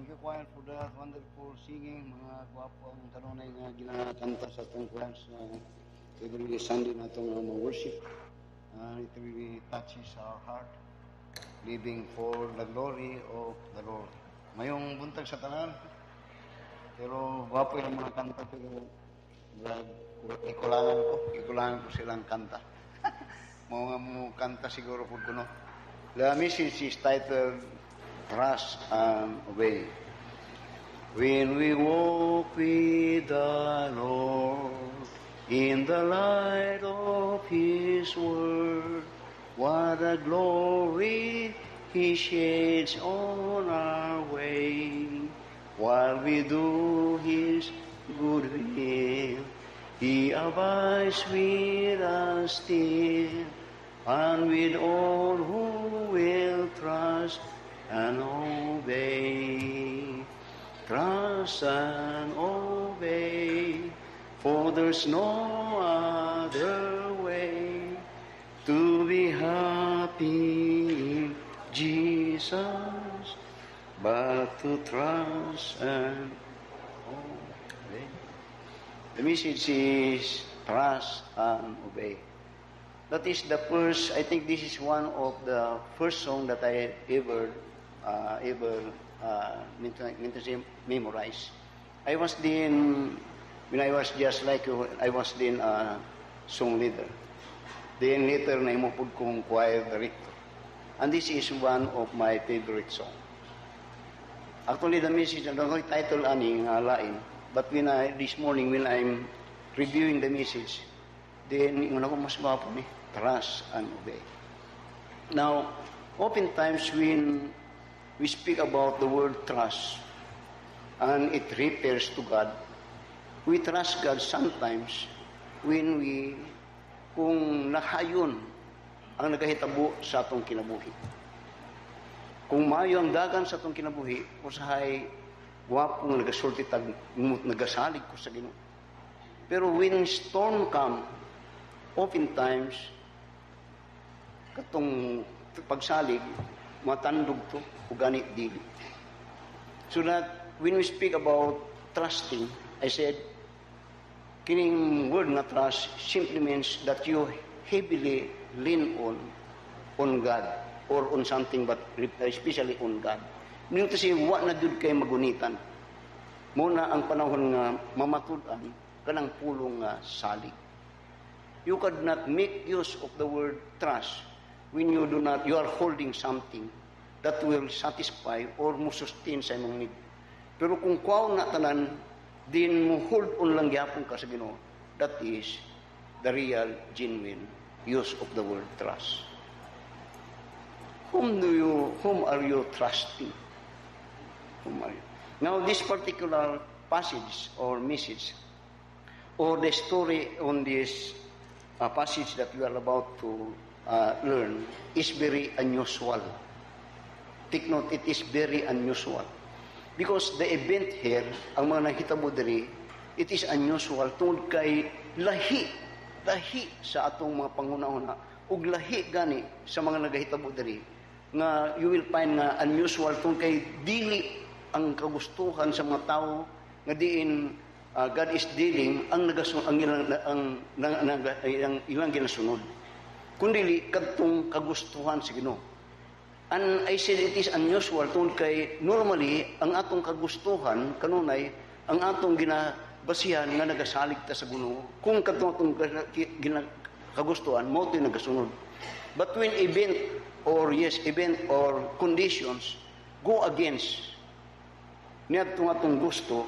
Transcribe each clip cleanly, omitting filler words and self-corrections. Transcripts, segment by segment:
Thank you, choir, for that wonderful singing. Mga gwapo ang kanunay nga ginakanta sa itong choir sa every Sunday na itong worship. It really touches our heart, living for the glory of the Lord. Mayong buntag sa tanan, pero gwapo yung mga kanta, pero ikulangan ko silang kanta. Mga kanta siguro po ko, no? The message is titled, Trust and Obey. When we walk with the Lord in the light of His Word, what a glory He sheds on our way. While we do His good will, He abides with us still, and with all who will trust and obey. Trust and obey, for there's no other way to be happy in Jesus but to trust and obey. The message is trust and obey. That is the first, I think this is one of the first song that I ever memorize. I was then, when I was just like you, I was then a song leader. Then later na imupod kong choir director. And this is one of my favorite song. Actually, the message, I don't know title ani nga lain, but this morning when I'm reviewing the message, then yung ako mas mapo ni trust and obey. Now, oftentimes when we speak about the word trust, and it refers to God, we trust God sometimes when kung nahayon ang nagahitabo sa atong kinabuhi. Kung maayo ang dagan sa atong kinabuhi, usahay wapong nagasulti tag nagasalig ko sa Ginoo. Pero when storm come, oftentimes katong pagsalig matandog to o ganit dili. So that when we speak about trusting, I said, kining word na trust simply means that you heavily lean on God or on something, but especially on God. Meaning to say, wa na jud kay magunitan. Muna ang panahon nga mamatud-an kanang pulong nga salig. You could not make use of the word trust when you are holding something that will satisfy or mo sustain sa imong need. Pero kung kwaw na tanan, din mo hold on lang gyapon ka sa Ginoo. That is the real, genuine use of the word trust. Whom are you trusting? Whom are you? Now, this particular passage or message, or the story on this passage that we are about to learn is very unusual. Take note, it is very unusual. Because the event here, ang mga nakitabo diri, it is unusual tungod kay lahi sa atong mga panghuna-huna ug lahi gani sa mga nagahitabo diri nga you will find nga unusual tungod kay dili ang kagustuhan sa mga tao nga diin God is dealing ang ilang ginasunod. Kundi kadtong kagustuhan sa Ginoo. And I said it is unusual tungod kay normally ang atong kagustuhan kanunay ang atong ginabasihan nga nagasalig ta sa Ginoo. Kung kadtong atong kagustuhan mo to'y nagasunod. But when event or conditions go against niadtong atong gusto,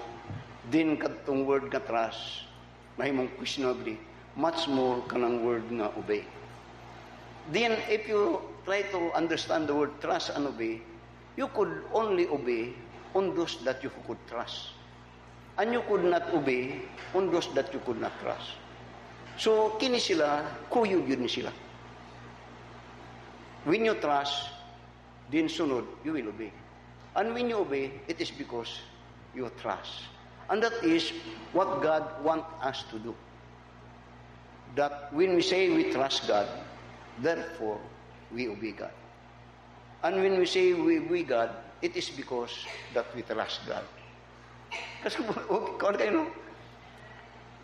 din kadtong word nga trust mahimong questionably much more kanang word nga obey. Then, if you try to understand the word trust and obey, you could only obey on those that you could trust. And you could not obey on those that you could not trust. So, kini sila, kuyog yun sila. When you trust, din sunod, you will obey. And when you obey, it is because you trust. And that is what God wants us to do. That when we say we trust God, therefore, we obey God. And when we say we obey God, it is because that we trust God. Kasi kung kayo, no?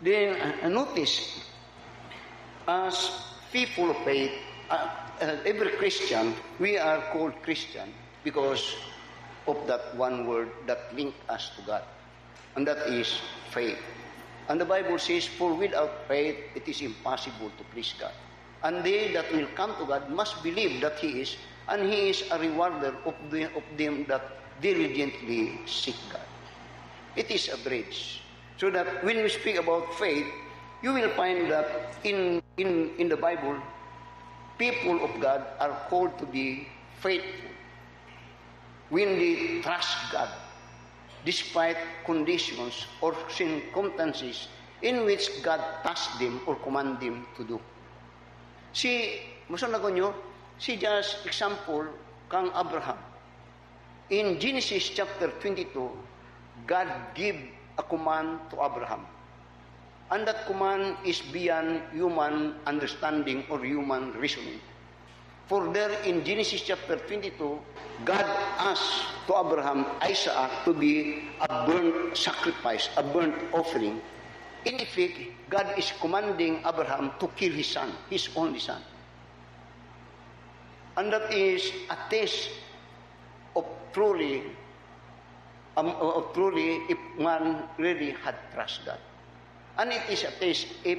Then, notice, as people of faith, every Christian, we are called Christian because of that one word that linked us to God. And that is faith. And the Bible says, for without faith, it is impossible to please God. And they that will come to God must believe that He is, and He is a rewarder of them that diligently seek God. It is a bridge. So that when we speak about faith, you will find that in the Bible, people of God are called to be faithful when they trust God, despite conditions or circumstances in which God tasked them or command them to do. Masunod ko nyo, just example kang Abraham. In Genesis chapter 22, God gave a command to Abraham. And that command is beyond human understanding or human reasoning. For there in Genesis chapter 22, God asked to Abraham, Isaac, to be a burnt sacrifice, a burnt offering. In effect, God is commanding Abraham to kill his son, his only son. And that is a test of truly if man really had trust God. And it is a test if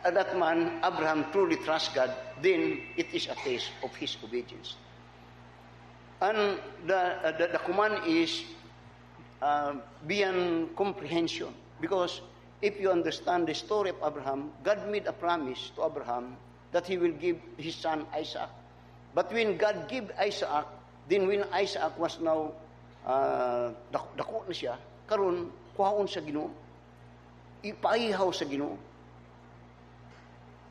that man, Abraham, truly trusts God, then it is a test of his obedience. And the command is beyond comprehension, because if you understand the story of Abraham, God made a promise to Abraham that He will give his son Isaac. But when God gave Isaac, then when Isaac was now dako na siya, karon kuhaon sa Ginoo, ipaihaw sa Ginoo.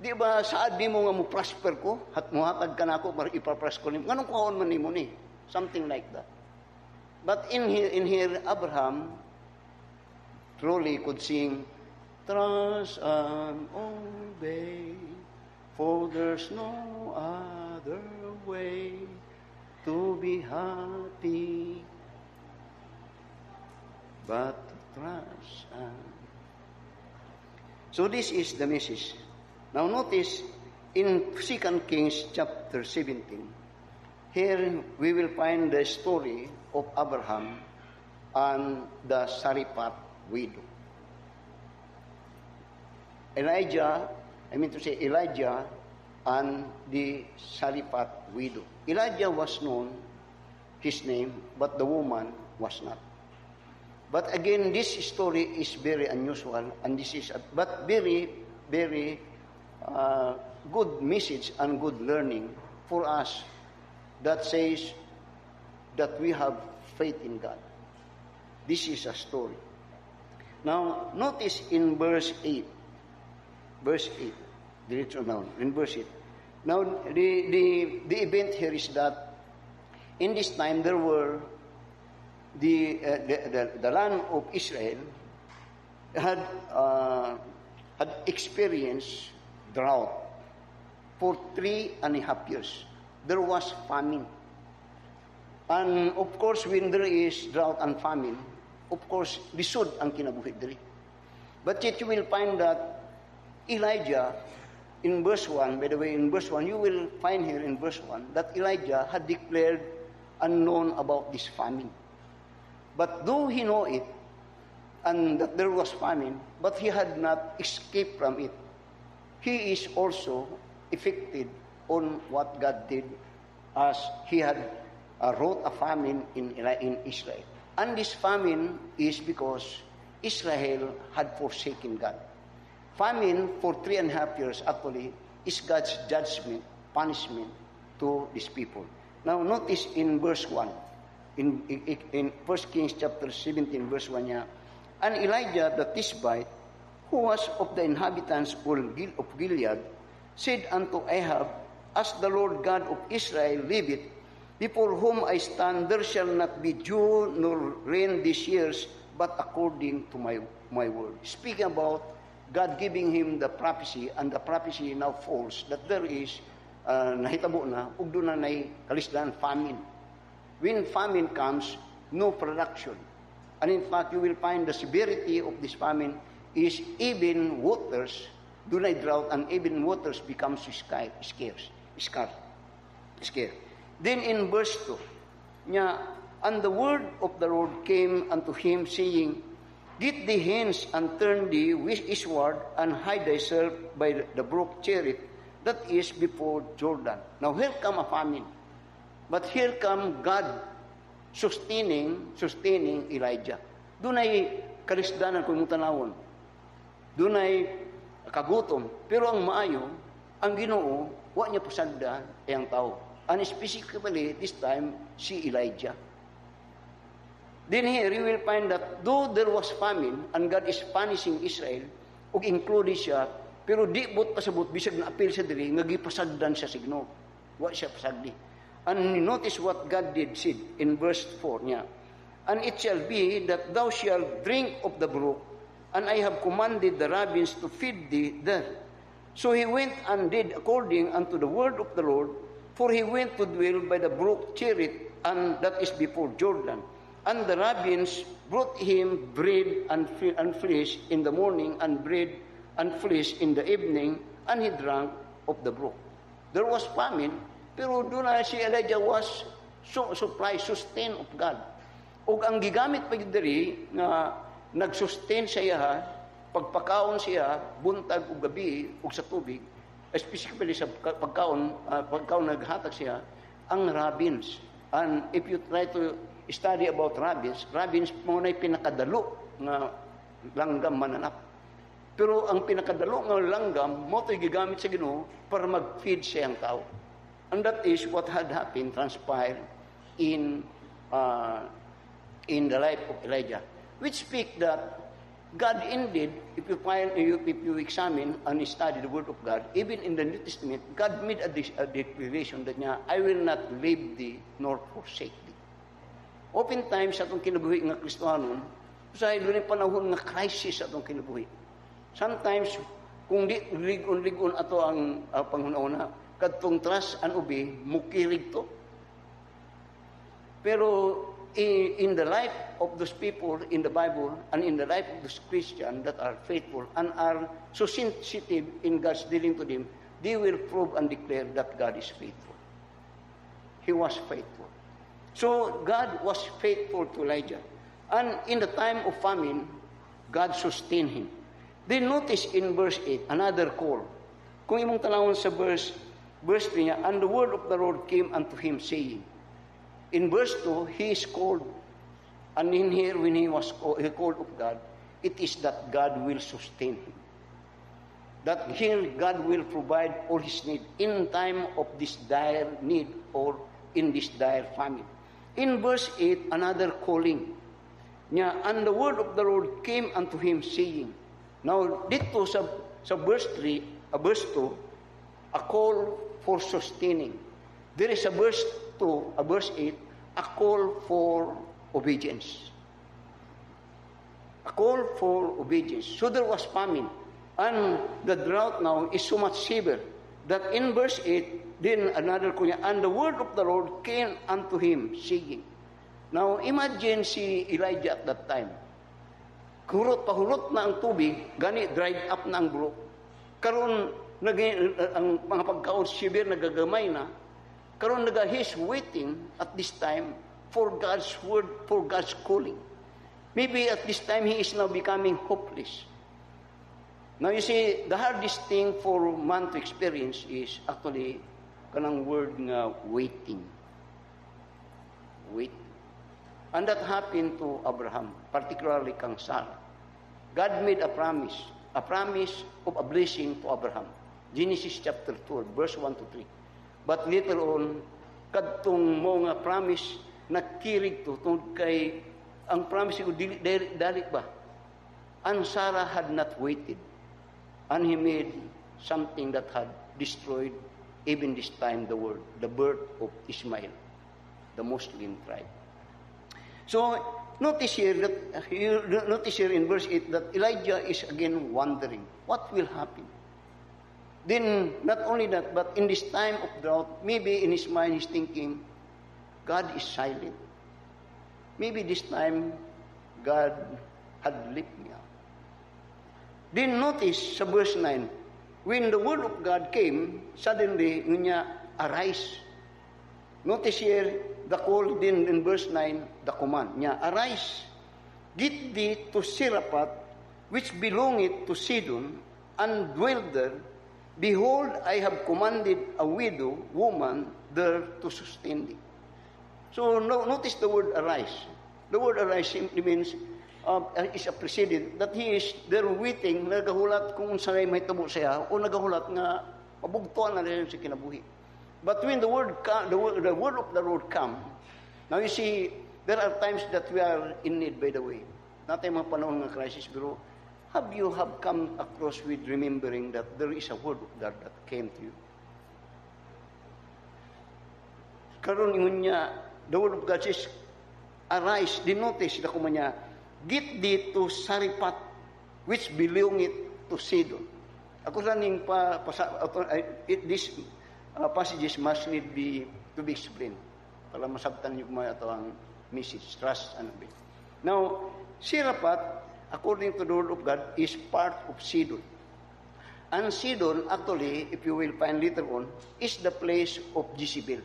Di ba saad nimo nga mo prosper ko, at muhatag ka nako para ipapress ko nimo, nganong kuhaon man nimo ni? Something like that. But in here Abraham truly could sing, trust and obey, for there's no other way to be happy but to trust and... So this is the message. Now notice in 2 Kings chapter 17, here we will find the story of Abraham and the Sarephat widow. Elijah and the Sarephat widow. Elijah was known, his name, but the woman was not. But again, this story is very unusual, and this is but very, very good message and good learning for us that says that we have faith in God. This is a story. Now, notice in verse 8. Verse 8. Diretso down. In verse 8. Now, the event here is that in this time there were the land of Israel had experienced drought for 3.5 years. There was famine. And of course, when there is drought and famine, of course, lisod ang kinabuhi diri. But yet you will find that Elijah, in verse 1, by the way, in verse 1, you will find here in verse 1 that Elijah had declared and known about this famine. But though he know it, and that there was famine, but he had not escaped from it, he is also affected on what God did, as he had wrought a famine in Israel. And this famine is because Israel had forsaken God. Famine for 3.5 years actually is God's judgment, punishment to these people. Now notice in verse 1, in 1 Kings chapter 17 verse 1 niya, and Elijah the Tishbite, who was of the inhabitants of Gilead, said unto Ahab, as the Lord God of Israel liveth, before whom I stand, there shall not be dew nor rain these years, but according to my word. Speaking about God giving him the prophecy, and the prophecy now falls that there is nahitabo na ug doon na nay kalisdan famine. when famine comes, no production. And in fact, you will find the severity of this famine is even waters, do not drought, and even waters becomes scarce. Then in verse 2, and the word of the Lord came unto him, saying, Get thee hence, and turn thee eastward, and hide thyself by the brook Cherith, that is before Jordan. Now here come a famine. But here come God sustaining Elijah. Dunay kalisdanan kung mutanawon. Dunay kagutom. Pero ang maayo, ang Ginoo, wa niya pasagda ang tao. And specifically, this time, si Elijah. Then here, you will find that though there was famine, and God is punishing Israel, ug included siya, pero di bot pasabot, bisag na apil sa diri, nga gipasagdan siya signo. Wa siya pasagdi. And notice what God did said in verse 4 niya. And it shall be that thou shalt drink of the brook, and I have commanded the rabbins to feed thee there. So he went and did according unto the word of the Lord, for he went to dwell by the brook Cherith, and that is before Jordan. And the rabbins brought him bread and flesh in the morning, and bread and flesh in the evening, and he drank of the brook. There was famine, pero doon na si Elijah was sustained of God. O ang gigamit pa yun diri, nga nag-sustain siya, pagpakaon siya, buntag o gabi, o sa tubig, specifically sa pagkaon naghatag siya, ang rabbins. And if you try to study about rabbins mo na'y pinakadalo nga langgam mananap. Pero ang pinakadalo nga langgam, mo to'y gigamit sa Ginoo para mag-feed siya ang tao. And that is what had happened, transpired in the life of Elijah. Which speak that God indeed, if you examine and study the Word of God, even in the New Testament, God made a declaration that niya, I will not leave thee nor forsake thee. Oftentimes, sa itong kinabuhi nga Kristohanon, sa doon yung panahon nga crisis sa itong kinabuhi. Sometimes, kung di ligon ato ang panghuna-una, kadtong trust and obey, mukirig to. Pero, in the life of those people in the Bible and in the life of those Christians that are faithful and are so sensitive in God's dealing to them, they will prove and declare that God is faithful. He was faithful. So, God was faithful to Elijah. And in the time of famine, God sustained him. Then notice in verse 8, another call. Kung imong tanawon sa verse 3 niya, and the word of the Lord came unto him, saying, in verse 2, he is called, and in here, when he called of God, it is that God will sustain him. That here, God will provide all his need in time of this dire need or in this dire famine. In verse 8, another calling niya, and the word of the Lord came unto him, saying, now, dito sa verse 3, verse 2, a call for sustaining. There is a verse 2, verse 8, a call for obedience. A call for obedience. So there was famine. And the drought now is so much severe that in verse 8, then another call niya, and the word of the Lord came unto him, saying. Now, imagine si Elijah at that time. Pahurot na ang tubig, gani dried up na ang brook. Karon ang mga pagkaon severe nagagamay na. Karon he's waiting at this time for God's word, for God's calling. Maybe at this time he is now becoming hopeless. Now you see, the hardest thing for man to experience is actually kanang word nga waiting. Wait. And that happened to Abraham, particularly kang Sarah. God made a promise of a blessing to Abraham. Genesis chapter 2, verse 1 to 3. But later on, kadtong mo nga promise, nakirig to, tungkol kay, ang promise ko, dali ba? And Sarah had not waited. And he made something that had destroyed, even this time, the world, the birth of Ishmael, the Muslim tribe. So, notice here in verse 8 that Elijah is again wondering, what will happen? Then, not only that, but in this time of drought, maybe in his mind he's thinking, God is silent. Maybe this time, God had left me out. Then notice sa verse 9, when the word of God came, suddenly, niya, arise. Notice here, the call din in verse 9, the command niya, arise, get thee to Zarephath, which belongeth to Sidon, and dwell there. Behold, I have commanded a widow woman there to sustain thee. So notice the word arise. The word arise simply means is a precedent that he is there waiting, nagahulat kung sanay may tabo siya o nagahulat nga mabugtuan na rin sa kinabuhi. But when the word of the Lord come, now you see, there are times that we are in need, by the way. Natin mga panahon ng crisis, pero have you come across with remembering that there is a word of God that came to you? Karon ingon niya, the word of God says, arise, dinotice na kumanya, get thee to Zarephath, which belongeth to Sidon. Ako raning these passages must need to be explained para masabtan niyo kumaya ito ang message, trust, and bit. Now, Zarephath, according to the word of God, is part of Sidon. And Sidon, actually, if you will find later on, is the place of Jezebel.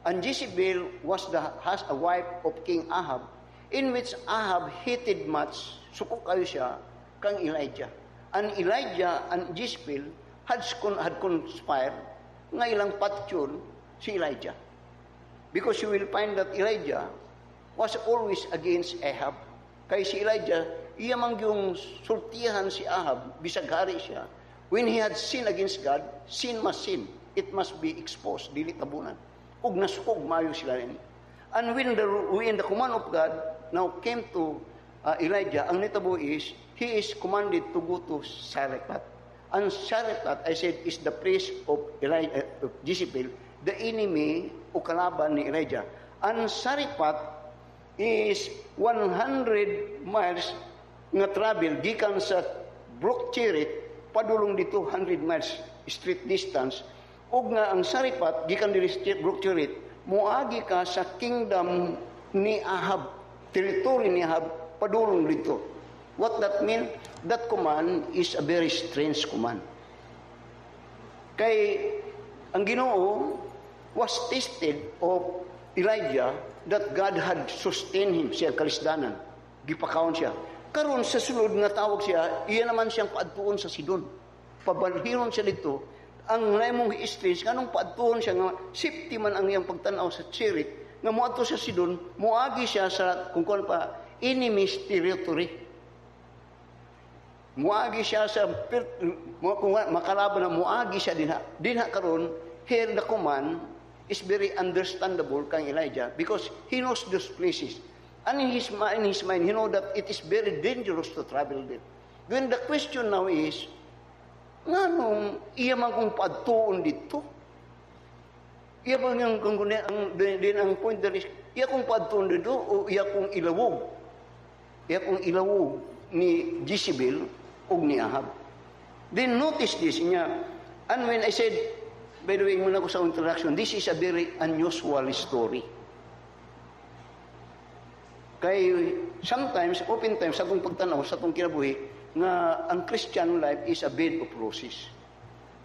And Jezebel has a wife of King Ahab, in which Ahab hated much, suko kayo siya, kang Elijah. And Elijah and Jezebel had conspired nga ilang patyon si Elijah. Because you will find that Elijah was always against Ahab. Kaya si Elijah, iya mang yung sultihan si Ahab, bisag hari siya. When he had sinned against God, sin must sin. It must be exposed, dili tabunan. Ug nasukog mayo sila rin. And when the command of God now came to Elijah, ang nitabo is, he is commanded to go to Zarephath. And Zarephath, I said, is the place of Jezebel, the enemy o kalaban ni Elijah. And Zarephath is 100 miles nga travel gikan sa Brook Cherith padulong dito 100 miles straight distance. Ug nga ang Zarephath gikan diri sa Brook Cherith moagi ka sa kingdom ni Ahab, territory ni Ahab padulong dito. What that mean? That command is a very strange command. Kay ang Ginoo was tested of Elijah that God had sustained him siya kalisdanan. Gipakaon siya. Karon sa sulod nga tawag siya, iya naman siyang paadtuon sa Sidon. Pabalhiron siya dito. Ang naimong strange kanong paadtuon siya nga safety man ang iyang pagtanaw sa Cherith nga moadto sa Sidon, moagi siya sa kung kon pa enemy's territory. Moagi siya sa kung makalaban na moagi siya dinha karon here the command is very understandable kang Elijah because he knows those places. And in his mind, he know that it is very dangerous to travel there. Then the question now is, nganong iya man kung paadtuon dito? Iya ba ang point there is, iya kung paadtuon dito o iya kung ilawog? Iya kung ilawog ni Jezebel o ni Ahab. Then notice this niya. And when I said, by the way, muna ko sa introduction, this is a very unusual story. Kay sometimes, oftentimes, sa itong pagtanaw, sa itong kinabuhi, nga ang Christian life is a bed of roses.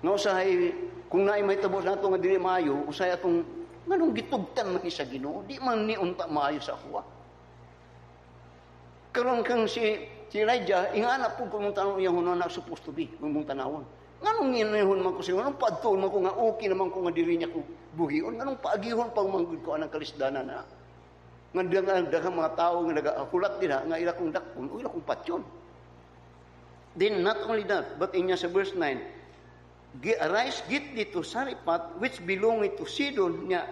No, usahay, kung naay may tabos na ito nga dili maayo, usahay atong, nganong gitugtan man isa Ginoo, di man ni unta maayo sa kuwa. Karon kang si Elijah, ingana po kung mong tanong yung na supposed to be, kung mong tanawon. Nganong inihon man ko siya, nganong paadtoon man ko nga okay naman ko nga diri niya ko buhion, nganong paagihon pang manggod ko anang kalisdanan na. Nga daghang mga tao nga nagakulat din nga ila kong dakpon o ila kong patyon. Then not only that, but in sa verse 9, arise, get thee to Zarephath, which belongeth to Sidon, niya,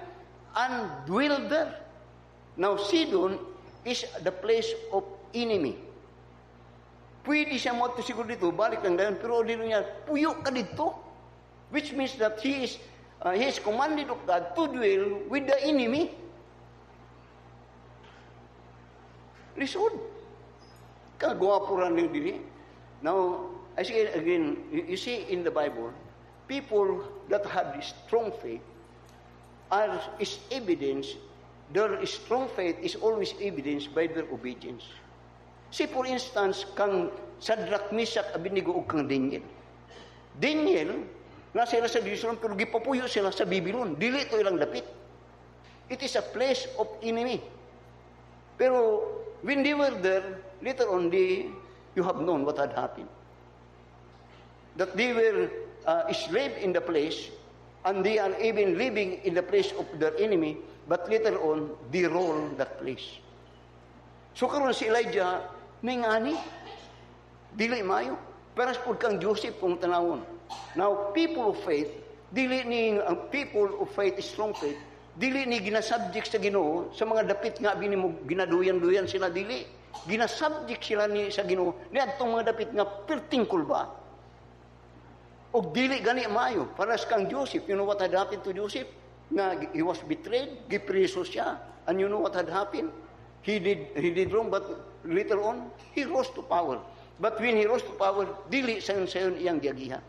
and dwell there. Now Sidon is the place of enemy. Pwede siya mo ito siguro dito, balik lang ganyan, pero dito niya, puyo ka dito. Which means that he is commanded of God to dwell with the enemy. Lisod. Kagwapo rin yung dili. Now, I say again, you see in the Bible, people that have strong faith is evidence their strong faith is always evidenced by their obedience. See, for instance, kang Shadrach, Meshach, Abednego, o kang Daniel. Daniel, nasa sila sa Jerusalem, pero gipapuyo sila sa Babylon. Dili ito ilang dapit. It is a place of enemy. Pero, when they were there, later on, you have known what had happened. That they were enslaved in the place, and they are even living in the place of their enemy, but later on, they rule that place. So karon si Elijah, may ngani, dili mayo. Paras po kang Joseph kung tanawon. Now, people of faith, dili ni ang people of faith, strong faith, dili ni ginasubject sa Ginoo sa mga dapit nga bini mo ginaduyan-duyan sila, dili. Ginasubject sila ni sa Ginoo ni adtong mga dapit nga pertingkol ba. O dili gani maayo. Paras kang Joseph, you know what had happened to Joseph? Na he was betrayed, gipreso siya. And you know what had happened? He did wrong, but later on, he rose to power. But when he rose to power, dili sayon-sayon iyang giagiha.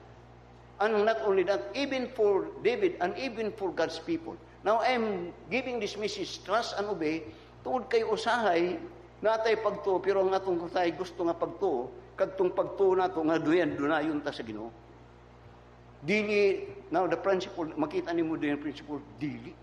And not only that, even for David and even for God's people. Now, I'm giving this message, trust and obey, tungod kay usahay, natay pagtuo, pero ang atong tayo gusto nga pagtuo, kadtong pagtuo nato nga dunayon ta sa Ginoo. Dili, now the principle, makita nimo din ang principle, dili.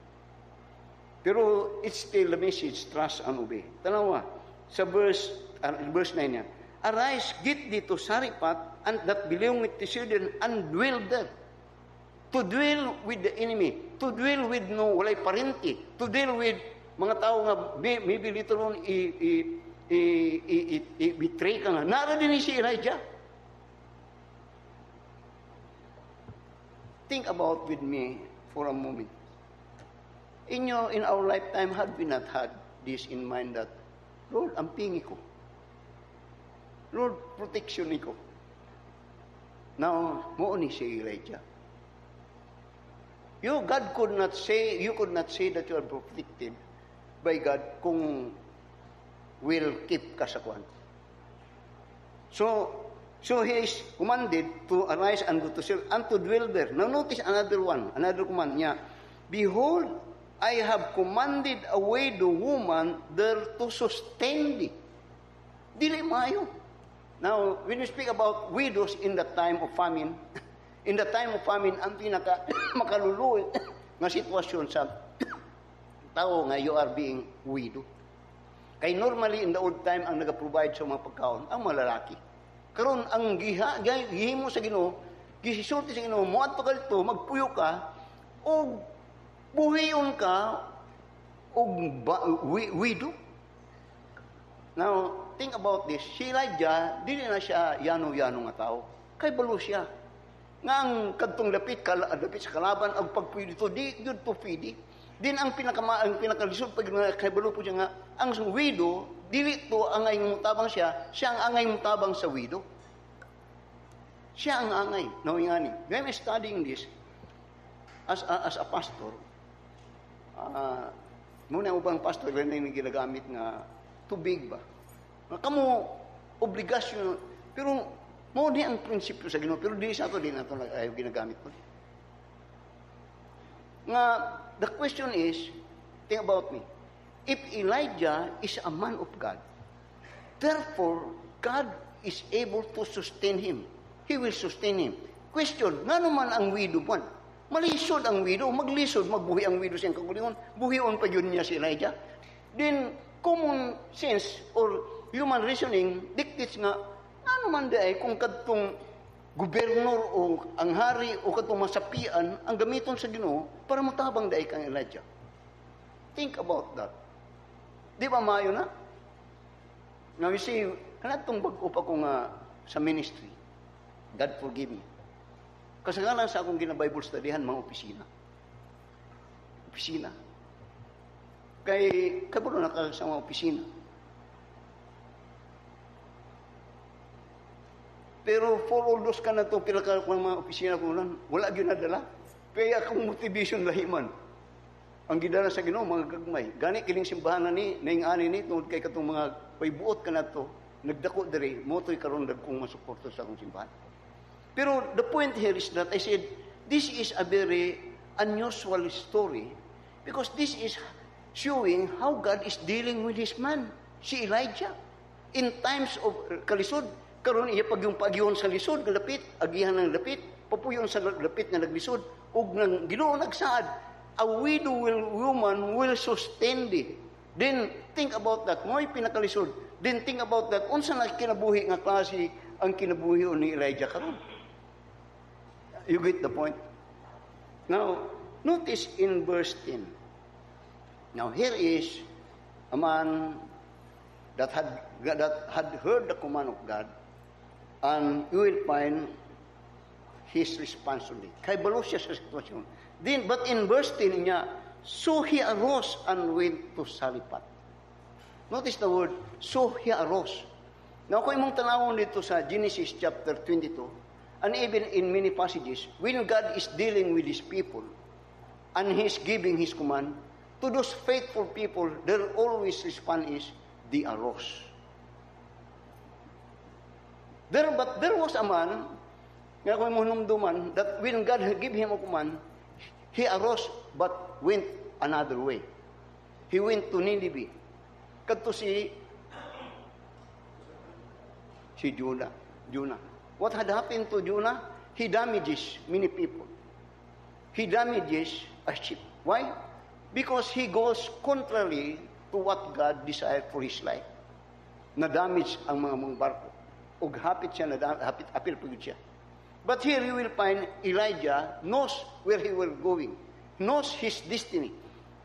Pero it's still the message, trust and obey. Tanawa, sa verse 9 niya, arise, get thee to Saripat, and that belong with the Sidon, and dwell there. To dwell with the enemy, to dwell with no walay parente, to dwell with mga tao nga maybe later on betray ka nga. Nara din si Elijah. Think about with me for a moment. In our lifetime, had we not had this in mind that, Lord, ampingi ko. Lord, protection ko. Now, mo ni si Elijah. You could not say that you are protected by God kung will keep ka sa kwan. So he is commanded to arise and go to serve and to dwell there. Now notice another command niya. Behold, I have commanded away the woman there to sustain thee. Dili maayo. Now, when we speak about widows in the time of famine, ang pinaka makaluluoy nga sitwasyon sa tao nga you are being widow. Kay normally in the old time ang nagaprovide sa mga pagkaon ang mga lalaki. Karon ang gihimo sa Ginoo, gisulti sa Ginoo, moadto kadto, magpuyo ka o buhiyon ka o widow. Now, think about this. Si Elijah, dili na siya yano-yano nga tao. Kay balo siya. Nga ang kadtong dapit sa kalaban, ang pagpuyo dito, di good to feed. Din ang pinakalisod pag kay balo po siya nga, ang widow, dili to angay mutabang siya ang angay mutabang sa widow. Siya ang angay. Now, ingani. When I'm studying this, as a pastor, muna ubang pastor, rin na ginagamit nga tubig ba? Kamu obligasyon, pero mo di ang prinsipyo sa Ginoo, pero di sa ato din ato ayaw ginagamit ko. Nga, the question is, think about me. If Elijah is a man of God, therefore, God is able to sustain him. He will sustain him. Question, nga naman ang widow man? Malisod ang widow, maglisod, magbuhi ang widow siyang kagulingon, buhion pa yun niya si Elijah. Then, common sense or human reasoning dictates nga, ano man daay kung kadtong gobernador o ang hari o kadtong masapian ang gamiton sa Ginoo para matabang daay kang Elijah. Think about that. Di ba maayo na? Now you see, kanatong bag-o pa ko nga sa ministry, God forgive me. Kasagalan sa akong gina-Bible studyhan, mga opisina. Opisina. Kay kabalo na ka sa mga opisina. Pero for all those ka na ito, pilaka ko ng mga opisina ko lang, wala yun nadala. Kaya akong motivation lahiman. Ang gidala sa Ginoo mga gagmay. Gani kining simbahan na ni, naing-ani ni, tungod kay katong mga paibuot ka na ito, nagdako diri, moto'y karon dagkong masuporto sa akong simbahan. Pero the point here is that I said, this is a very unusual story because this is showing how God is dealing with His man, si Elijah. In times of kalisod, karon iya pag yung pagyon sa lisod, galapit, agihan ng lapit, papuyon sa lapit na naglisod, ug nang Ginoo nagsaad, a widow woman will sustain thee. Then, think about that. Mo'y pinakalisod. Then, think about that. Unsa na kinabuhi nga klase ang kinabuhi ni Elijah karon? You get the point? Now, notice in verse 10. Now, here is a man that had heard the command of God, and you will find his responsibility. Kay balo siya sa sitwasyon. Then, but in verse 10 niya, so he arose and went to Sarephat. Notice the word, so he arose. Now, kung imong tanawon dito sa Genesis chapter 22, and even in many passages, when God is dealing with His people, and He's giving His command, to those faithful people, their always response is, they arose. But there was a man, nga kung munumduman, that when God gave him a command, he arose, but went another way. He went to Nineveh. Kadto si Jonah. What had happened to Jonah? He damages many people. He damages a ship. Why? Because he goes contrary to what God desired for his life. Na-damage ang mga barko. Ug hapit siya, apil pagod siya. But here you will find Elijah knows where he will going. Knows his destiny.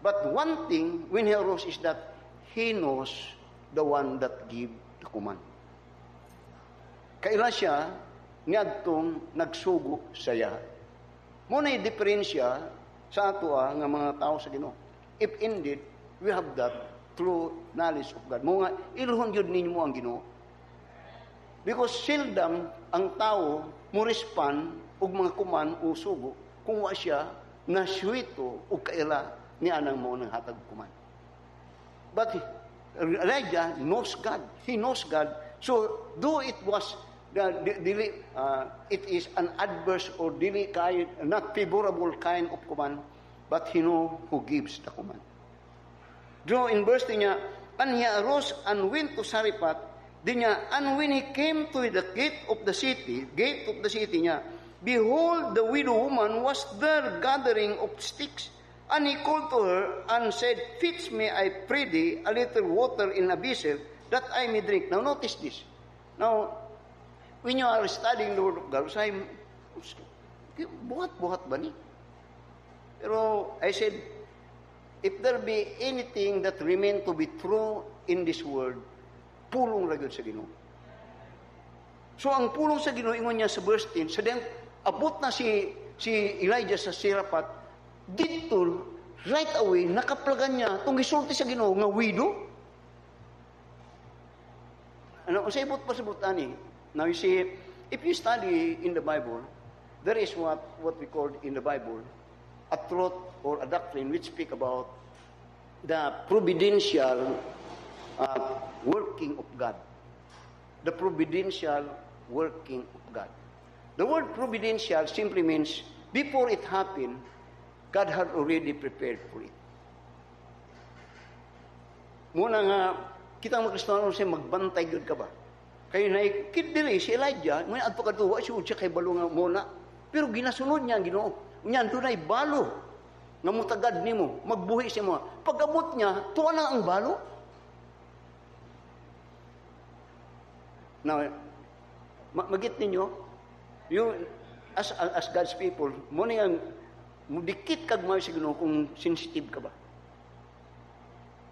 But one thing when he arose is that he knows the one that give the command. Kaila siya, niadtong nagsugo saya. Muna'y diferensya sa ato nga mga tao sa Ginoo. If indeed, we have that true knowledge of God. Mga iluhon yun ninyo ang Ginoo. Because seldom ang tao mo respond og mga kuman o sugo kung wa siya na suwito o kaila ni anang mo ng hatag kuman. But Elijah knows God. He knows God. So, though it was it is an adverse or not favorable kind of command, but he know who gives the command. So, in verse niya, and he arose and went to Sarephat, niya, and when he came to the gate of the city niya, behold, the widow woman was there gathering of sticks. And he called to her and said, fetch me, I pray thee, a little water in a vessel, that I may drink. Now, notice this. Now, when you are studying the Word of God, say, buhat-buhat ba ni? Pero, I said, if there be anything that remain to be true in this world, pulong ra gyud sa Ginoo. So, ang pulong sa Ginoo, ingon niya sa verse 10, sa den, abot na si Elijah sa Sarephat, dito, right away, nakaplagan niya, itong gisulti sa Ginoo, nga widow. Ano, sa ibot pa sa butani. Now, you see, if you study in the Bible, there is what we call in the Bible, a truth or a doctrine which speak about the providential working of God. The providential working of God. The word providential simply means, before it happened, God had already prepared for it. Muna nga, kita mga Kristiyano siya, magbantay gud ka ba? Kaya naikidili si Elijah, may adto kaduwa siya kay balo nga muna. Pero ginasunod niya ang Ginoo. Niyan doon ay balo nga mutagad nimo, magbuhi siya mo. Pag-abot niya, tuwa na ang balo. Now, magit ninyo, you, as God's people, muna yung mudikit kag mga siguro kung sensitive ka ba.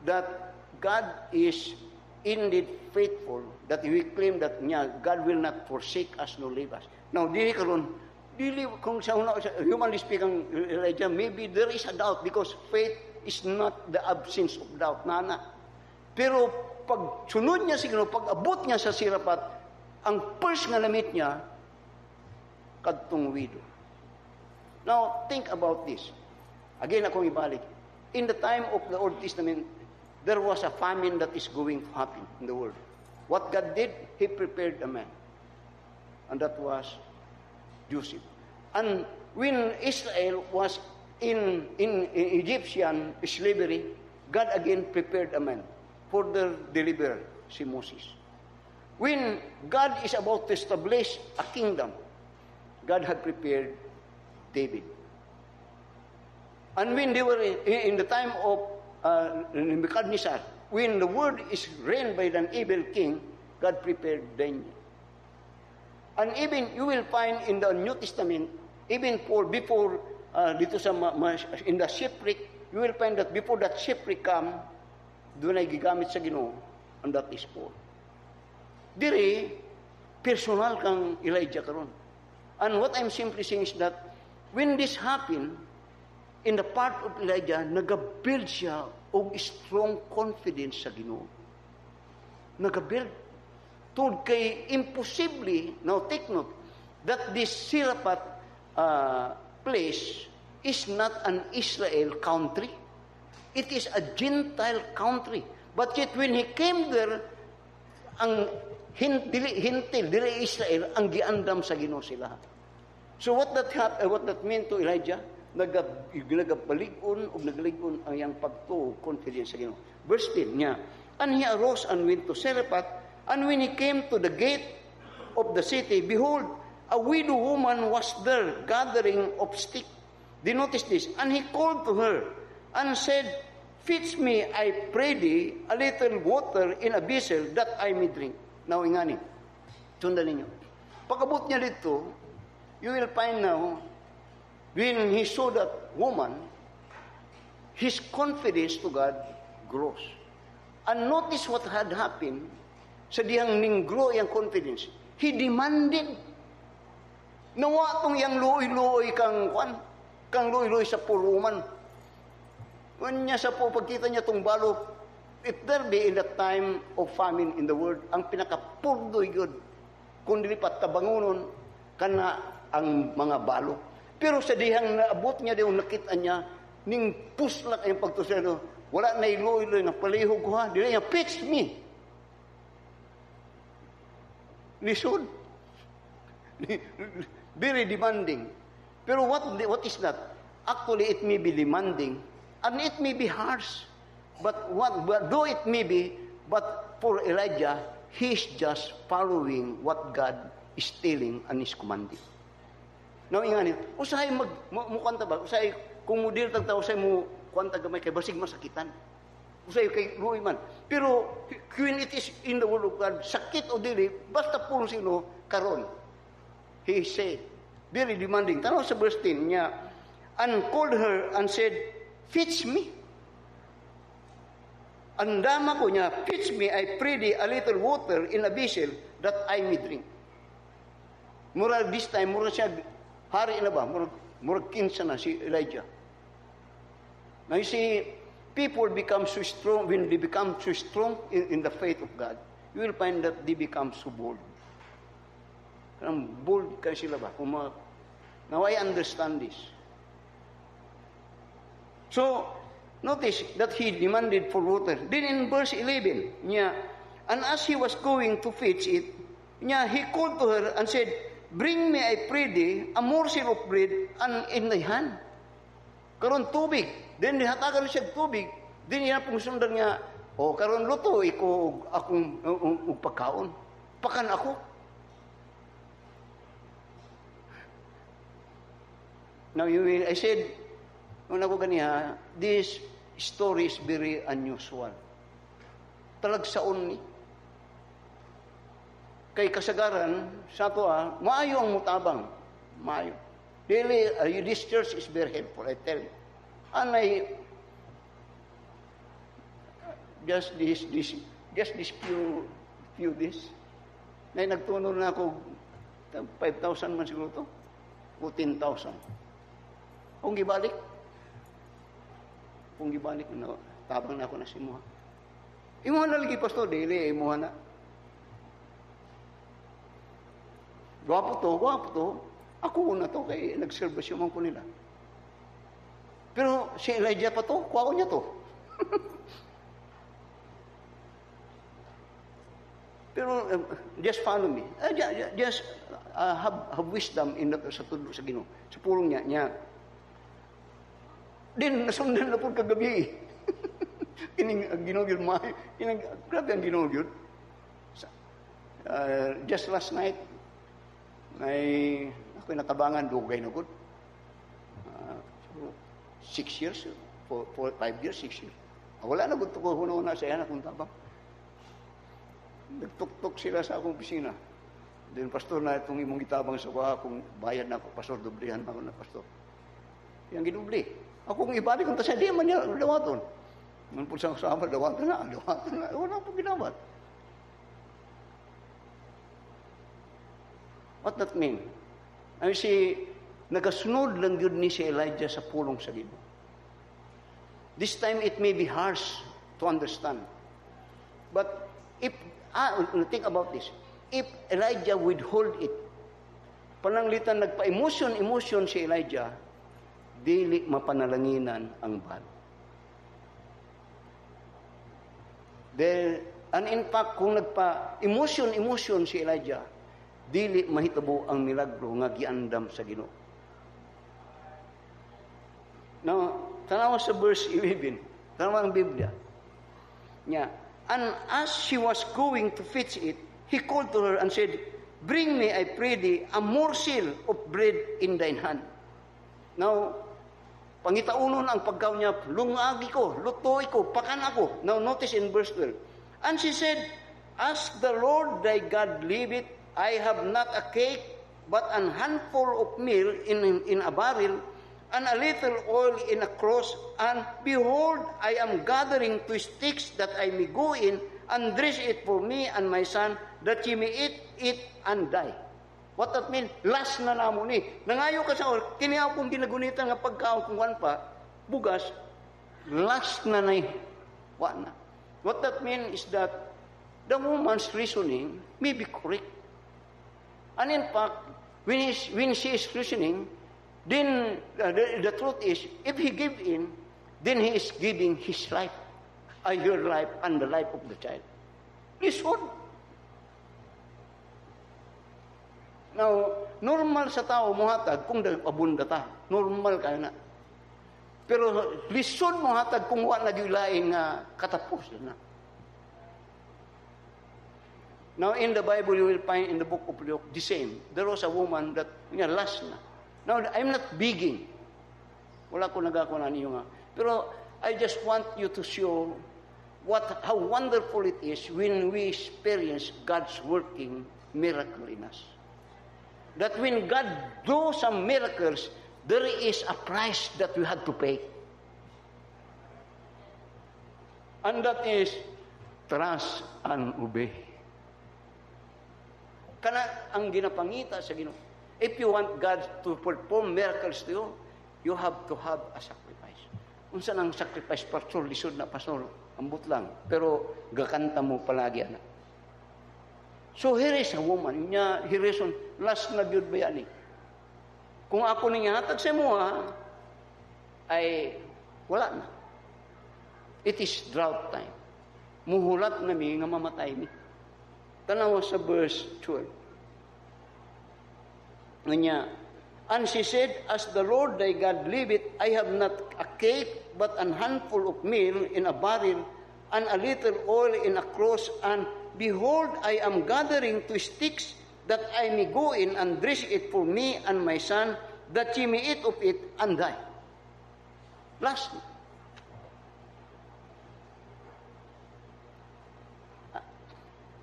That God is indeed faithful, that we claim that niya, God will not forsake us nor leave us. Now, dili kung sa humanly speaking, Elijah, maybe there is a doubt because faith is not the absence of doubt. Nana. Pero pag sunod niya siguro, pag abot niya sa Sarephat, ang first nga namit niya, kadtong widow. Now, think about this. Again, akong ibalik. In the time of the Old Testament, there was a famine that is going to happen in the world. What God did, He prepared a man. And that was Joseph. And when Israel was in Egyptian slavery, God again prepared a man for the deliverer, si Moses. When God is about to establish a kingdom, God had prepared David. And when they were in the time of Nebuchadnezzar, when the world is reigned by an evil king, God prepared Daniel. And even you will find in the New Testament, even before dito sa in the shipwreck, you will find that before that shipwreck come, doon ay gigamit sa Ginoo, and that is Paul. Dire, personal kang Elijah karon. And what I'm simply saying is that when this happened, in the part of Elijah, nag-build siya og strong confidence sa Ginoo. Nag-build. Tungod kay imposible, now take note, that this Seraphat place is not an Israel country. It is a Gentile country. But yet when he came there, ang hintil, dili Israel, ang giandam sa Ginoo sila. So what that meant to Elijah? Nagabaligon o nagaligon ang iyang pagtuo, confidence sa Ginoo. Verse 10 niya, and he arose and went to Seraphat, and when he came to the gate of the city, behold, a widow woman was there gathering of sticks. They noticed this, and he called to her and said, fetch me, I pray thee, a little water in a vessel that I may drink. Now, ingani, sundan ninyo. Pagabot niya dito, you will find now, when he saw that woman, his confidence to God grows. And notice what had happened sa diyang ninggrow yung confidence. He demanded, nawa tong yang luoy-luoy kang luoy-luoy sa puruman. Kanya sa po, pagkita niya tong balo, if there be in the time of famine in the world, ang pinakapurdoy yun, kung dilipat tabangunon, kana ang mga balo. Pero sa dihang naabot niya, dihang nakita niya, ning puslak ang pagtusero, wala na iloy-iloy na palihog ko ha, dili niya, fetch me. Lisod. Very demanding. Pero what is that? Actually, it may be demanding, and it may be harsh. But though it may be, but for Elijah, he's just following what God is telling and is commanding. Now, ingani, usahay mukwanta ba? Usahay, kung mudil tagta, usahay mo kwanta gamay kay basig masakitan. Usahay kay luoy man. Pero, when it is in the word of God, sakit o dili, basta puro sino, karon. He said, very demanding. Tanaw sa verse 10 niya, and called her and said, fetch me. Andama ko niya, fetch me, I pray thee, a little water in a vessel that I may drink. Mura this time, mura siya, hari na ba? Mura kinsa na si Elijah. Now you see, people become so strong, when they become so strong in the faith of God, you will find that they become so bold. Kanang bold kayo sila ba? Now I understand this. So, notice that he demanded for water. Then in verse 11, niya, and as he was going to fetch it, niya, he called to her and said, bring me, I pray thee, a morsel of bread and in thy hand. Karon tubig. Then hatagan siya tubig. Then yan pong sundan niya, karon luto, akong pagkaon. Pakan ako. Now, I said, nung ako ganiha, this story is very unusual. Talagsaon ni. Kay kasagaran, sa to maayo ang mutabang. Maayo. Really, this church is very helpful, I tell you. And just this few days, na nagtunod na ako, 5,000 man siguro to, o 10,000. Kung gibalik, tabang na ako na si Muha. Imuha na lagi, Pastor, dili, imuha na. Gwapo to. Ako na to, kay nag-service yung ko nila. Pero si Elijah pa to, kuha ko niya to. Pero just follow me. Just have wisdom in sa tudlo sa Ginoo. Sa pulong niya. Din, nasundan na po kagabi. Kining ginugyod mo. Grabe ang ginugyod. Just last night, ako'y natabangan, dugay na good. 6 years, 5 years, 6 years. Wala na good ko huna-una sa iyan akong tabang. Nagtuktok sila sa akong opisina. Then, pastor, na itong imong gitabang sa kuha, kung bayad na ako, pastor, dublihan ako na, pastor. Yang ginubli. Ako kung ibalik kung tasya, di man niya dawaton. Nung po sa kasama, dawaton na. Wala po ginawat. What that mean? Ay si, nagasunod lang yun ni si Elijah sa pulong sa Ginoo. This time, it may be harsh to understand. But, think about this. If Elijah withhold it, pananglitan nagpa-emotion si Elijah, dili mapanalanginan ang Baal. And in fact, kung nagpa-emotion si Elijah, dili mahitabo ang milagro nga giandam sa Ginoo. Now, tanawa sa verse 11, tanawa ang Biblia. Nya, and as she was going to fetch it, he called to her and said, "Bring me, I pray thee, a morsel of bread in thine hand." Now, pangitaunon ang pagkaw niya, lungagi ko, lutoy ko, pakan ako. Now, notice in verse 12. And she said, "As the Lord thy God liveth, I have not a cake, but an handful of meal in a barrel, and a little oil in a cruse, and behold, I am gathering 2 sticks that I may go in, and dress it for me and my son, that ye may eat it and die." What that mean? Last na namo ni. Nangayo ka sa kiniyaw kong ginagunitan nga pagkaon kung wan pa, bugas, last na na na. What that mean is that the woman's reasoning may be correct. And in fact, when she is reasoning, then the truth is, if he give in, then he is giving his life, your life, and the life of the child. Listen. Now, normal sa tao muhatag kung abunda ta. Normal kaya na. Pero listen muhatag kung wala nagilain nga katapos na. Now, in the Bible, you will find in the book of Luke, the same. There was a woman that, last na. Now, I'm not begging. Wala ko nagako na niyo nga. Pero, I just want you to show how wonderful it is when we experience God's working miracle in us. That when God do some miracles, there is a price that we had to pay. And that is trust and obey. Kana ang ginapangita sa Ginoo. If you want God to perform miracles to you, you have to have a sacrifice. Unsa nang sacrifice, pastor, lisod na pastor, ambot lang. Pero gakanta mo palagi ana. So here is a woman, he reason, last na gyud ba yan eh. Kung ako niya hatag sa mo ay wala na. It is drought time. Muhulat na mi nga mamatay mi. Tanawa sa verse 12. Nga, and she said, "As the Lord thy God liveth, I have not a cake, but an handful of meal in a barrel, and a little oil in a cruse, and behold, I am gathering 2 sticks, that I may go in and dress it for me and my son, that ye may eat of it and die." Last.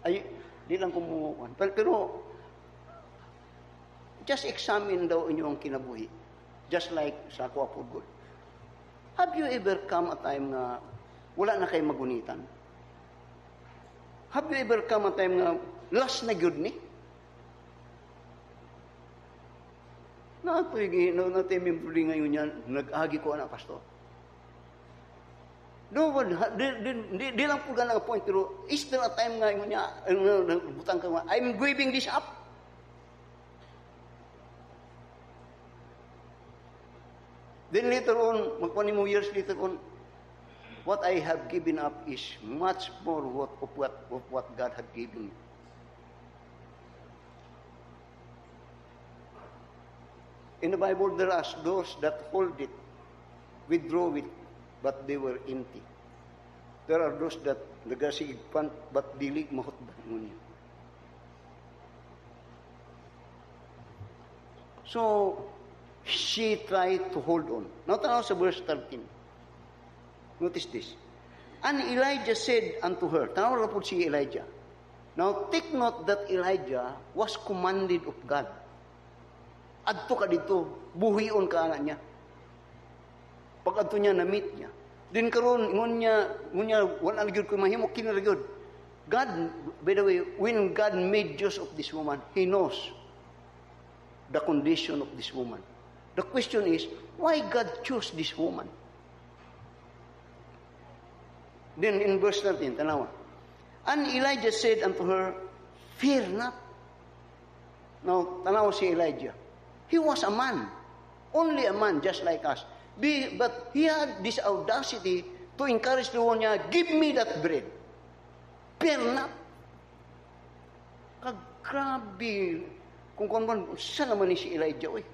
Ay, di lang kumukuhan. Pero, just examine daw inyong kinabuhi. Just like sa Aqua Food Good. Have you ever come a time na wala na kayo magunitan? Have you ever come a time na last na gyud ni? Natimim ngayon yan, nag-agi ko na, pastor. No, di lang po ganang point, pero is there a time ngayon niya, butang ka, I'm giving this up. Then later on, magpani mo years later on, what I have given up is much more of what God had given me. In the Bible, there are those that hold it, withdraw it, but they were empty. There are those that nagasigpan but dili mahutban niya. So, she tried to hold on. Now, tanaw sa verse 13. Notice this. And Elijah said unto her, tanaw na po si Elijah. Now, take note that Elijah was commanded of God. Adto ka dito, buhion ka anak niya. Pag adto niya, na-meet niya. Din karon ngon niya, wala na gyud ko mahimo kini ra gyud. God, by the way, when God made use of this woman, He knows the condition of this woman. The question is, why God chose this woman? Then in verse 13, tanawa. And Elijah said unto her, fear not. Now, tanawa si Elijah. He was a man. Only a man, just like us. But he had this audacity to encourage the one niya, give me that bread. Fear not. Grabe. Kung saan naman ni si Elijah, eh.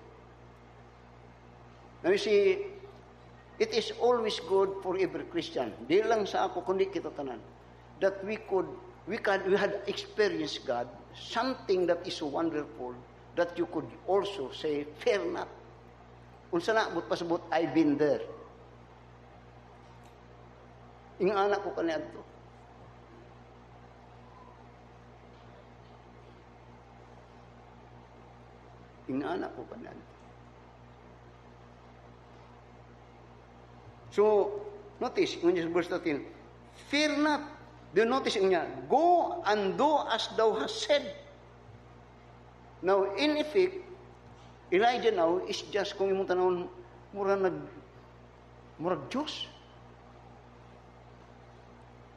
Now you see, it is always good for every Christian. Di lang sa ako, kundi kita tanan. That we had experienced God, something that is so wonderful, that you could also say, fear not. Unsa na, but pasabot, I've been there. Yung anak ko kaniad to. Yung anak ko kaniad to. So, notice, in verse 13, fear not. Then notice niya, go and do as thou hast said. Now, in effect, Elijah now is just, kung imong tanawon, murag Diyos.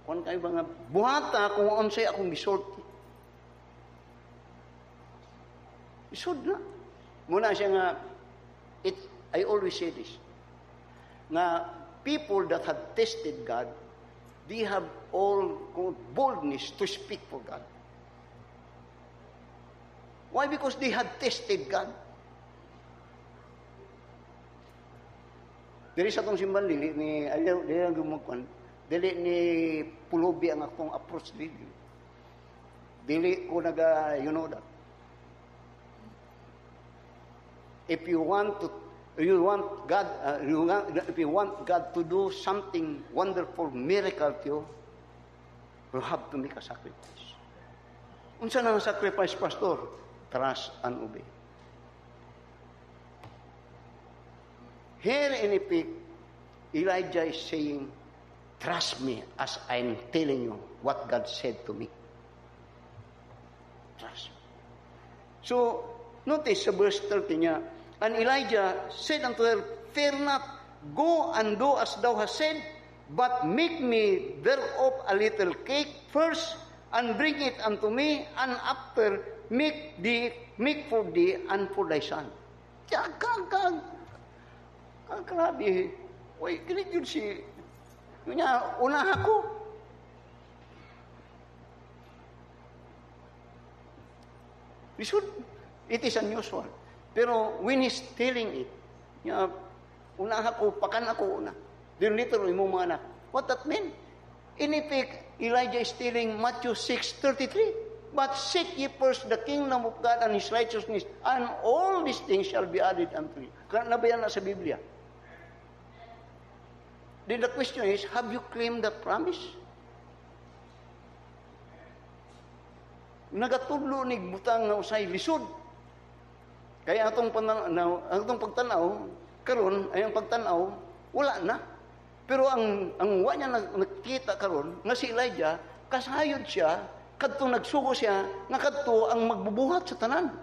Kung kayo ba nga, buhata kung unsay akong gisorti. Isod na. Muna siya nga, I always say this, nga people that have tested God, they have all boldness to speak for God. Why? Because they had tested God. Dili sa atong simbahan, dili ni pulubi ang akong approach dili. Dili ko you know that. If you want God to do something wonderful, miracle to you, you have to make a sacrifice. Unsa nang sacrifice, pastor? Trust and obey. Here in effect, Elijah is saying, trust me as I'm telling you what God said to me. Trust me. So, notice sa verse 30 niya, and Elijah said unto her, fear not, go and do as thou hast said, but make me thereof a little cake first, and bring it unto me, and after make for thee and for thy son. Grabe. Uy, ganit yun si... Yun niya, una ako. It is unusual. Pero when he's telling it, niya, una ako, pakan ako una. Then literally, mo mga anak. What that mean? In effect, Elijah is telling Matthew 6:33, but seek ye first the kingdom of God and His righteousness, and all these things shall be added unto you. Kaya nabayan na sa Biblia. Then the question is, have you claimed that promise? Nagatudlo ni butang na usay lisod. Kaya atong pagtanaw, karon ay ang pagtanaw, wala na. Pero ang wa niya nakita karon nga si Elijah, kasayod siya, kadto nagsugo siya, nga kadto ang magbubuhat sa tanan.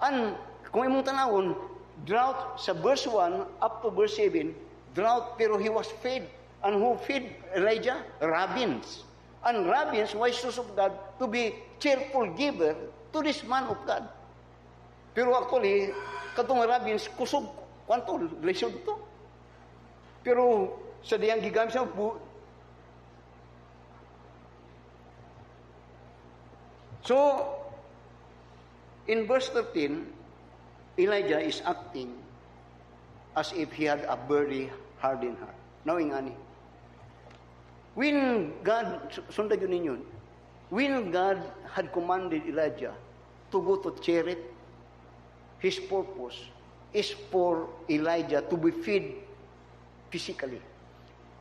And kung imong tanawon, drought sa verse 1 up to verse 7, drought, pero he was fed. And who fed Elijah? Rabbins. And rabbins, wise of God, to be cheerful giver to this man of God. Pero actually, katong rabbins, kusog, kwanto, lisod to. Pero sa diyang gigamit siya, so, in verse 13, Elijah is acting as if he had a very hardened heart. Knowing ani, When God, sundan yun ninyo, when God had commanded Elijah to go to Cherith, his purpose is for Elijah to be fed physically.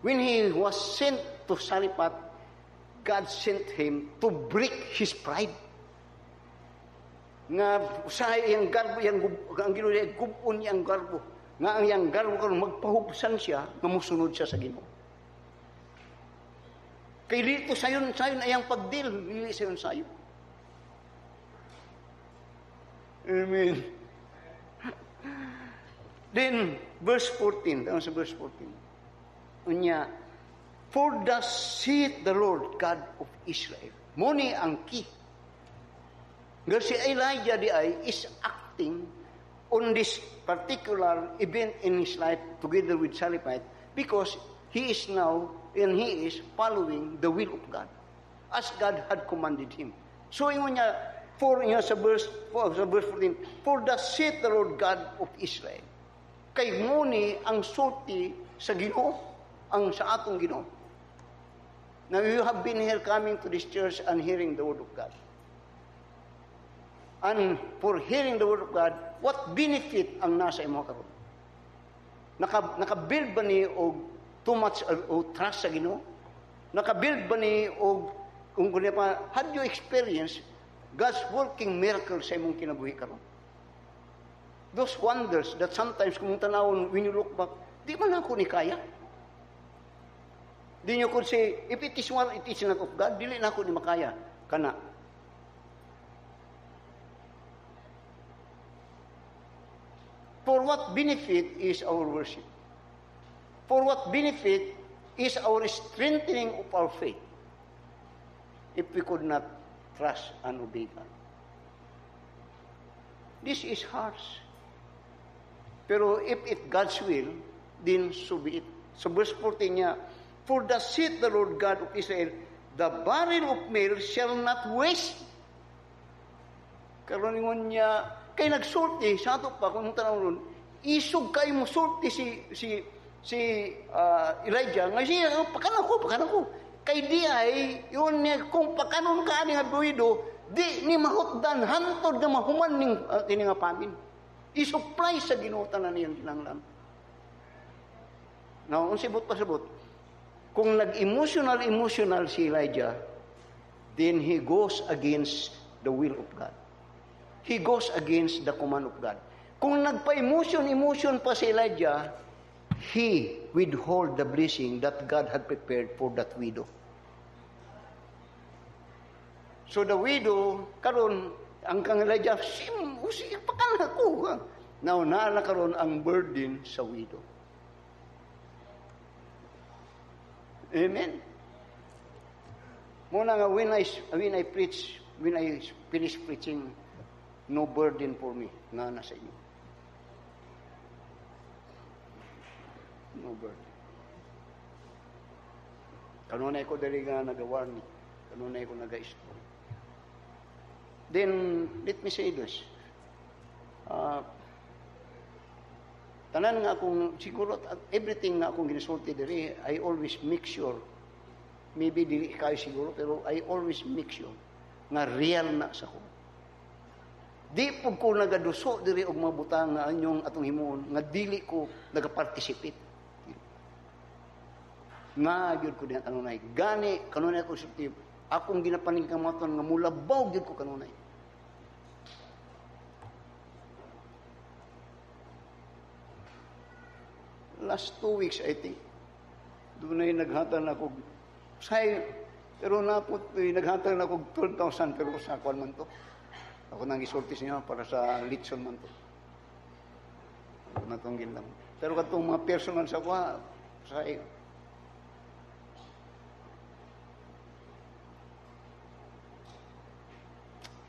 When he was sent to Sarephat, God sent him to break his pride. Nga sa iyang garbo, ang Ginoo gubon niyang garbo. Nga ang iyang garbo karon magpahubsan siya, nga musunod siya sa Ginoo. Kay dito sayon ayang pagdil, dili sayon sayo. Amen. Then, verse 14, tawag sa verse 14. Unya, for thus saith the Lord God of Israel. Muni ang key. Nga si Elijah di ay is acting on this particular event in his life together with Sarephat because he is now and he is following the will of God as God had commanded him. So ingon niya sa verse 14, for thus saith the Lord God of Israel. Kay muni ang sulti sa Ginoo, ang sa atong Ginoo. Now you have been here coming to this church and hearing the word of God. And for hearing the word of God, what benefit ang nasa imo karon? Naka-build ba ni og too much o trust sa Ginoo? Naka-build ba ni og kung kunya pa, had you experienced God's working miracle sa imong kinabuhi karon? Those wonders that sometimes kung tanawon when you look back, di man ako ni kaya. Di nyo could say, if it is one, it is not of God, dili na ako ni makaya. Kana. For what benefit is our worship? For what benefit is our strengthening of our faith if we could not trust and obey God? This is harsh. Pero if it God's will, then so be it. So verse 14 niya, for thus saith the Lord God of Israel, the barrel of meal shall not waste. Karon ingon niya, kay nagsulti sa ato pa kung tanawon, isog kay mo sulti si Elijah nga siya pakanan ko kay di ay yun niya kung pakanon ka ani nga buwido di ni mahutdan hantod nga mahuman ning kini nga pamin i-supply sa Ginoo tanan niyang kinahanglan. Now unsibot pasabot kung nag-emotional si Elijah, then he goes against the will of God. He goes against the command of God. Kung nagpa-emotion pa si Elijah, he withhold the blessing that God had prepared for that widow. So the widow, karon ang kang Elijah, pakala ko. Now, naala karon ang burden sa widow. Amen. Muna nga, when I finish preaching, no burden for me na nasa inyo. No burden. Kanunay ko dali nga nag-warning. Kanunay ko nag-story. Then, let me say this. Tanan nga akong, siguro, everything na akong ginasulti dali, I always make sure, maybe dili kayo siguro, pero I always make sure nga real na sa ko. Di po ko nagaduso diri og mabutang nga anyong atong himuon nga dili ko nagaparticipate. Nga gyud ko diha kanunay. Gani kanunay ko sulti akong ginapaningkamaton nga mulabaw gyud ko kanunay. Last 2 weeks I think. Dunay naghatan ako pero napot naghatan ako 12,000 pero sa kwan man to. Ako nang isultis niya para sa litson man to. Ako natunggin lang. Pero katong mga personal sa kwa, sa iyo.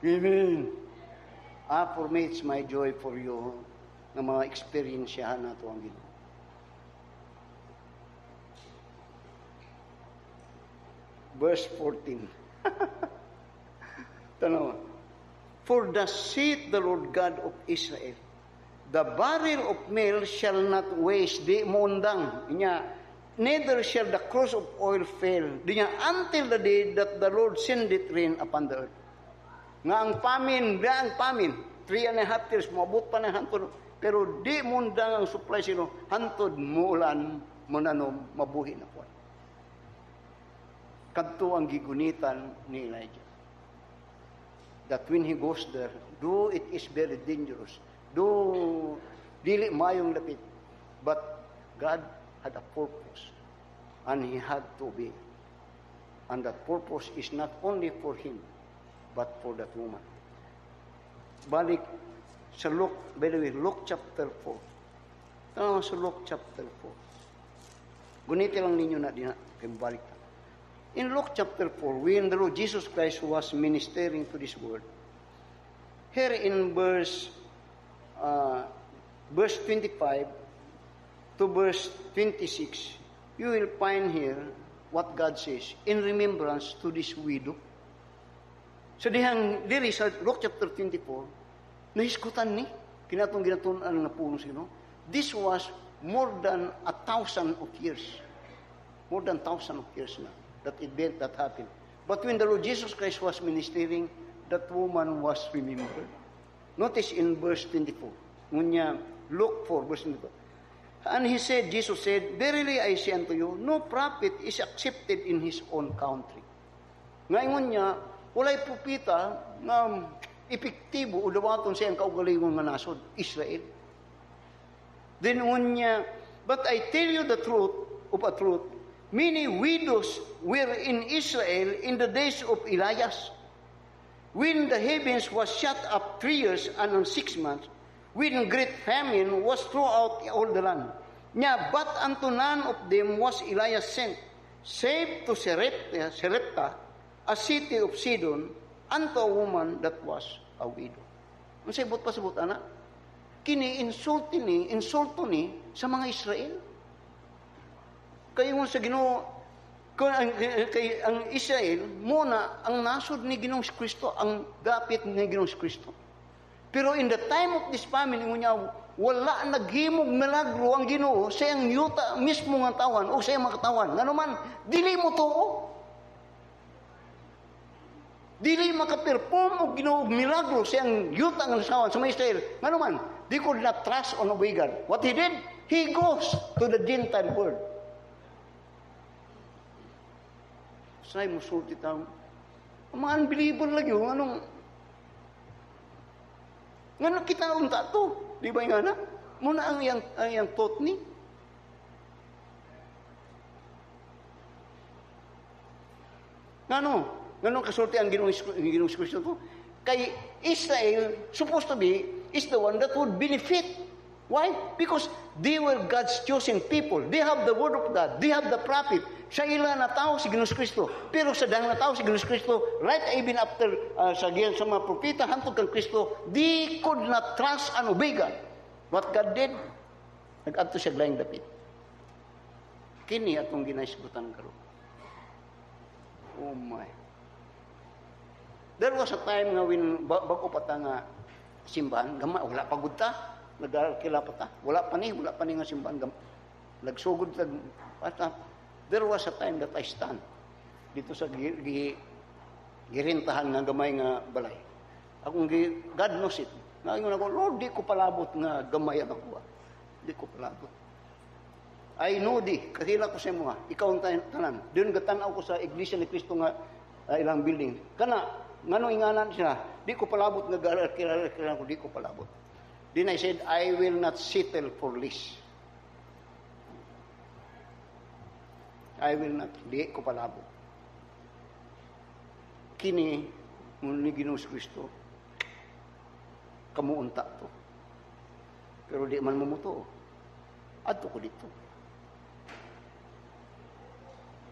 Amen. For me, it's my joy for you na mga experiensyahan na ito ang Ginoo. Verse 14. Tanaw. For thus saith the Lord God of Israel, the barrel of meal shall not waste. Di mo undang. Inya, neither shall the cruse of oil fail. Di niya, until the day that the Lord sendeth rain upon the earth. Nga ang pamin, 3.5 years, maabot pa na hantod. Pero di mundang ang supply sino, hantod, muulan, mananom, mabuhi na po. Kadto ang gigunitan ni Elijah. That when he goes there, though it is very dangerous, though dili mayong lapit, but God had a purpose, and he had to obey. And that purpose is not only for him, but for that woman. Balik sa Luke, by the way, Luke chapter 4. Tanaw sa Luke chapter 4. Guniti lang ninyo na din, kaya balik na. In Luke chapter 4, when the Lord Jesus Christ was ministering to this world, here in verse 25 to verse 26, you will find here what God says in remembrance to this widow. So diri sa Luke chapter 24, nahiskutan ni, ginatunan nga puno sino. This was more than 1,000 of years. More than 1,000 of years na. That event that happened. But when the Lord Jesus Christ was ministering, that woman was remembered. Notice in verse 24. Ngunya, Luke 4, verse 24. And he said, Jesus said, verily I say unto you, no prophet is accepted in his own country. Ngayon niya, walay propita na epektibo o dawaton siya ang kaugalingon nga nasod, Israel. Then niya, but I tell you the truth of a truth, many widows were in Israel in the days of Elias, when the heavens was shut up 3 years and 6 months, when great famine was throughout all the land. But unto none of them was Elias sent, save to Sarepta, a city of Sidon, unto a woman that was a widow. Ang sabot pa sabot, anak? Kini-insulto ni sa mga Israel. Kaya mo sa Ginoo, ang Israel, muna, ang nasod ni Ginoong Kristo, ang dapit ni Ginoong Kristo. Pero in the time of this famine, niya, wala naghimog milagro ang Ginoo sa iyang yuta mismo nga tawan o sa iyang makatawan. Nga naman, dili mo to. Dili makaperform o Ginoo milagro sa iyang yuta nga nasawan sa mga Israel. Nga naman, they could not trust on obey God. What he did, he goes to the Gentile world. Say mo sulti tao. Mga unbeliever lagi yung anong kita unta to. Di ba yung anak? Muna ang yang thought ni. Ngano kasulti ang Ginoong Kristo to? Kay Israel, supposed to be, is the one that would benefit. Why? Because they were God's chosen people. They have the word of God. They have the prophet. Sa ilan na tao si Ginoong Kristo. Pero sa dahang na tao si Ginoong Kristo, right even after sa mga propita, hantog kang Kristo, they could not trust and obey God. What God did, nag-adto siya glayang dapit. Kini atong ginaisgutan karon. Oh my. There was a time nga when bago pa ta nga simbahan, gama wala pa gud ta, nagkila pa ta. Wala pa ni nga simbahan nagsugod ta pata. There was a time that I stand dito sa girintahan nga gamay nga balay. Akong God knows it. Ngayon ako, Lord, di ko palabot nga gamay ang ako. Di ko palabot. I know di, kakila ko sa mga, ikaw ang tanan. Doon gatanaw ko sa Iglesia ni Cristo nga ilang building. Kana, ngano inganan siya, di ko palabot nga kilala ko, di ko palabot. Then I said, I will not settle for less. I will not, di ko palabot. Kini, ni Ginoong Kristo, kamuunta to. Pero di man mumuto. Adto ko dito.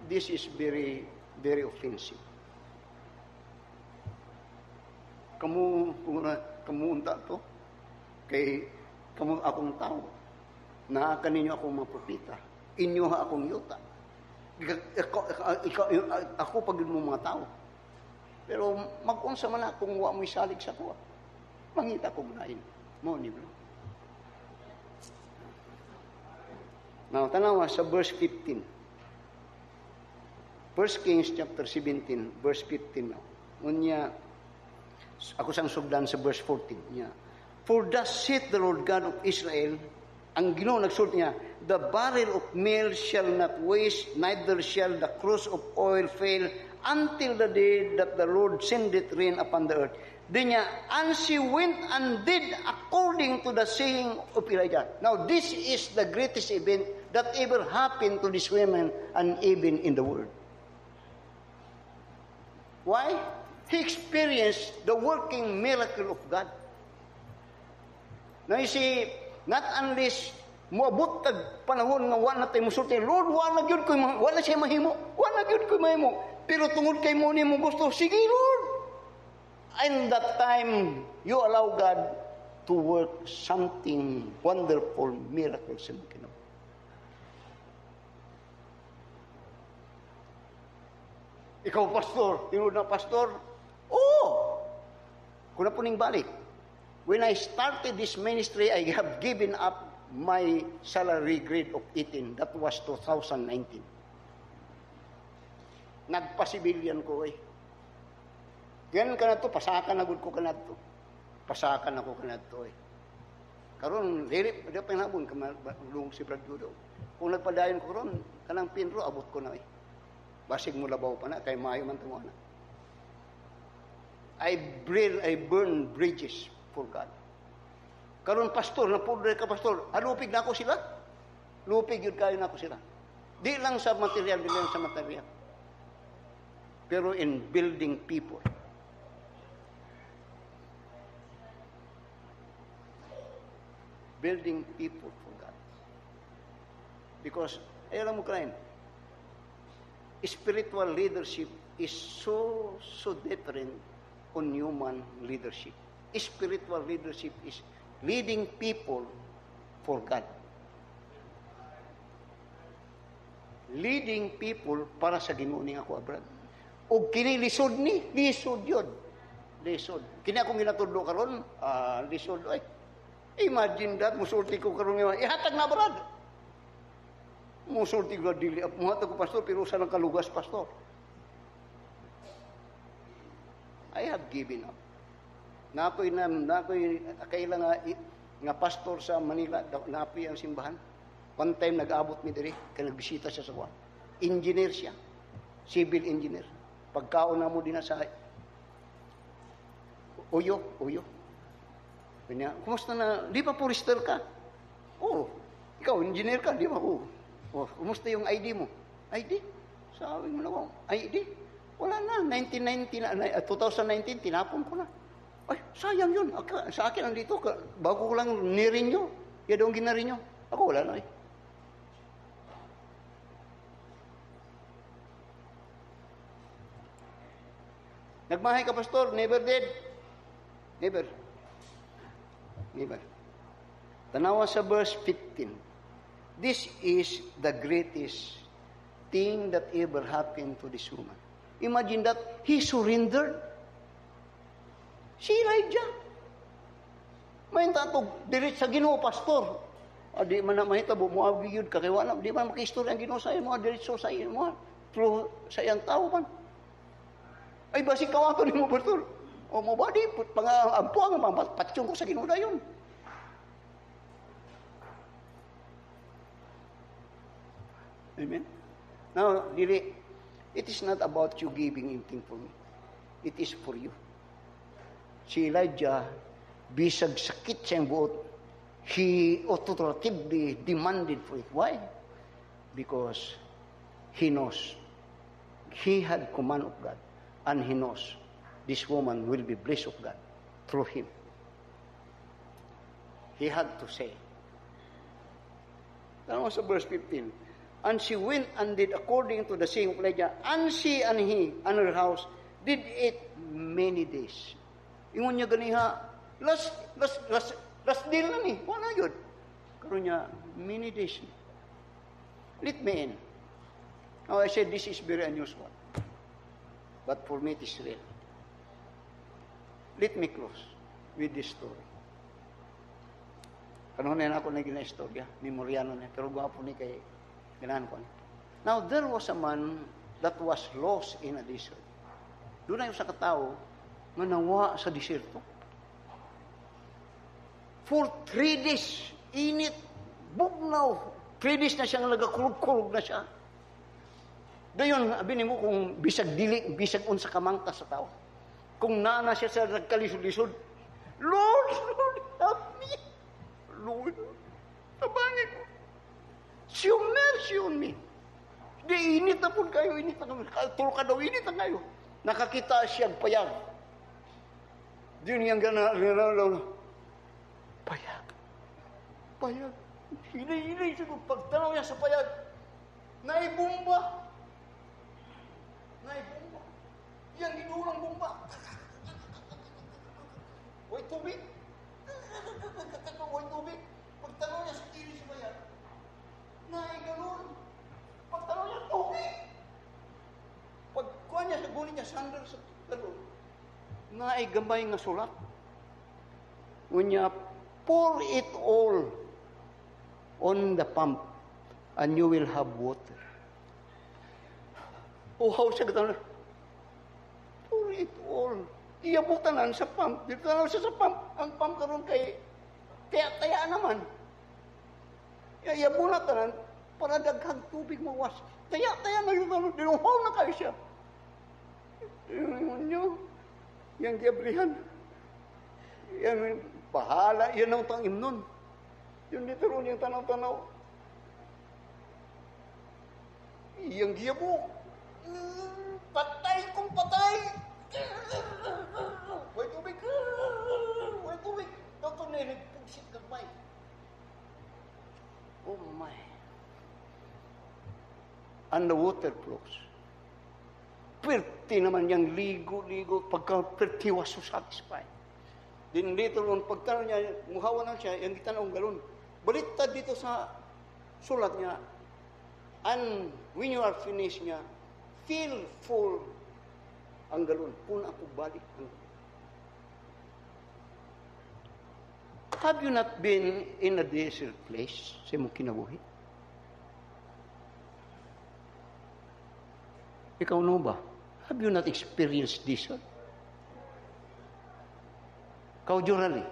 This is very, very offensive. Kamuunta to, kay kamu akong tao. Na kaninyo akong mga propita. Inyo ha akong yuta. Ako pag mo mga tao. Pero mag-unsa man akong wa mo isalig sa kuha. Mangita ko munain. Mo ni bro. Now, tanawa sa verse 15. 1 Kings chapter 17, verse 15 now. Unya, ako sang sugdan sa verse 14 niya. For thus saith the Lord God of Israel, ang Ginoo nagsulat niya, the barrel of meal shall not waste, neither shall the cruse of oil fail, until the day that the Lord sendeth rain upon the earth. Then niya, and she went and did according to the saying of Elijah. Now, this is the greatest event that ever happened to these women and even in the world. Why? He experienced the working miracle of God. Now you see, not unless moabot tag panahon nga wala tayo musulti, Lord, wala gyud ko, wala siya mahimo, wala gyud ko mahimo. Pero tungod kay mo ni mo gusto, sige Lord. And that time, you allow God to work something wonderful, miracles in the kingdom. Ikaw, pastor, tinod na pastor, kung na po ning balik. When I started this ministry, I have given up my salary grade of 18. That was 2019. Nagpasibilyan ko Ganun ka na to, pasakan na ko ka na to. Pasakan ako ka na to Karon, dili pa nabon, kamalung si Brad Judo. Kung nagpadayon ko ron, kanang pinro, abot ko na Basig mo labaw pa na, kay maayo man tungo na. I burn bridges for God. Karon pastor, napudre ka pastor, lupig na ako sila. Lupig yun kayo na ako sila. Di lang sa material, di lang sa material. Pero in building people. Building people for God. Because, alam mo kain, spiritual leadership is so different on human leadership. Spiritual leadership is leading people for God. Leading people para sa Ginoo ning ako abroad. O kini lisod yun. Lisod. Kini akong ginatudlo karon, lisod Imagine that, musulti ko karon nga, ihatag na abroad. Musulti ko dili, muhatag ko pastor, pero sa nang kalugas pastor. I have given up. Nakoy kailangan nga pastor sa Manila, napoy ang simbahan. One time nag-abot mi diri, kay nagbisita siya sa kuan. Engineer siya. Civil engineer. Pagkaon na mo din sa Uyo. Kanya, kumusta na? Di ba forester ka? Ikaw engineer ka, di ba? Kumusta yung ID mo? ID? Sabi mo na ko, ID? Wala na, 2019, tinapon ko na. Ay, sayang yun. Sa akin, andito, bago ko lang nirinyo. Kaya doon ginarinyo. Ako, wala na Nagmahay ka, pastor? Never did. Never. Tanawa sa verse 15. This is the greatest thing that ever happened to this woman. Imagine that he surrendered. Si Elijah. May tatog, dirit sa Ginoo, pastor. Di man na mahitabo mo agiyod ka kay wala, di man makaistorya ang Ginoo sa imo, diretso sa imo, through sa iyang tao man. Ay basi kawato nimo pastor. O mo ba di ampuang patsyong ko sa Ginoo dayon. Amen. Now, dili, it is not about you giving anything for me. It is for you. Si Elijah, bisag sakit siyang buot, he authoritatively demanded for it. Why? Because he knows. He had command of God. And he knows this woman will be blessed of God through him. He had to say. That was verse 15. And she went and did according to the saying of Elijah. And she and he and her house did eat many days. Ingon niya ganiha, last deal na ni. Wala yun. Karoon niya, many days. Let me in. Now I said this is very unusual. But for me it is real. Let me close with this story. Kanunay na ako na gina-istorya, memoryano niya, pero gwapo ni kay ganahan ko niya. Now, there was a man that was lost in a desert. Doon na yung sa katao, manawa sa desierto. For 3 days, init, bugnaw. 3 days na siya nga nagakulog-kulog na siya. Dayon, abinin mo kung bisag dili, bisag unsa kamangta sa tao. Kung nana siya sa nagkalisod-lisod, Lord, help me. Lord, tabangin ko. Show mercy on me. Di init na po kayo, init na kami. Tulog ka daw, init na kayo. Nakakita siya payag. Di niyang payag. Payag. Hinay-hinay siya. Pagtanaw niya sa payag, naibumba. Naibumba. Yan, ginulang bumba. Way tubig. Way tubig. Pagtanaw niya sa tiri sa payag, naigalon. Pagtanaw niya, tubig. Pagkuha niya sa gulit niya, sandal sa galon, naigamay nga sulat. Ngunya, pour it all on the pump and you will have water. Uhaw siya gano'n. Pour it all. Iyabutanan sa pump. Dito na siya sa pump. Ang pump karon kay taya naman. Iyabunatan para daghang tubig mawas. Taya na yun. Dinuhaw na kayo siya. Yun nyo. Yang giabrihan. Yang bahala. Yan ang tangim nun. Yun dito ron yung tanaw-tanaw. Yang giyabo. Patay kong patay. Way tubig. Way tubig. Ito na yung nagpugsit gagmay. Oh my. And the water flows. Perti naman yung ligo-ligo. Pagka perti was so satisfied. Din dito ron, pagtanaw niya, muhawa na siya, yung gitanaw ng galon. Baliktad dito sa sulat niya. And when you are finished niya, feel full ang galon. Puna ako balik. Have you not been in a desert place sa mong kinabuhi? Ikaw no ba? Have you not experienced desert? Ikaw Jorali?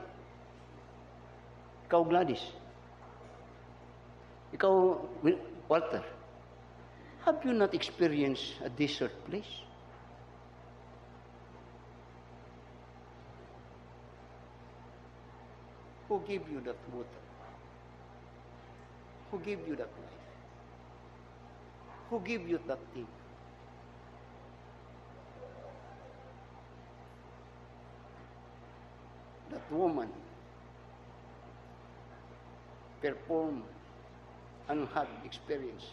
Ikaw Gladys? Ikaw Walter? Have you not experienced a desert place? Who gave you that water? Who gave you that life? Who gave you that thing? That woman performed and had experience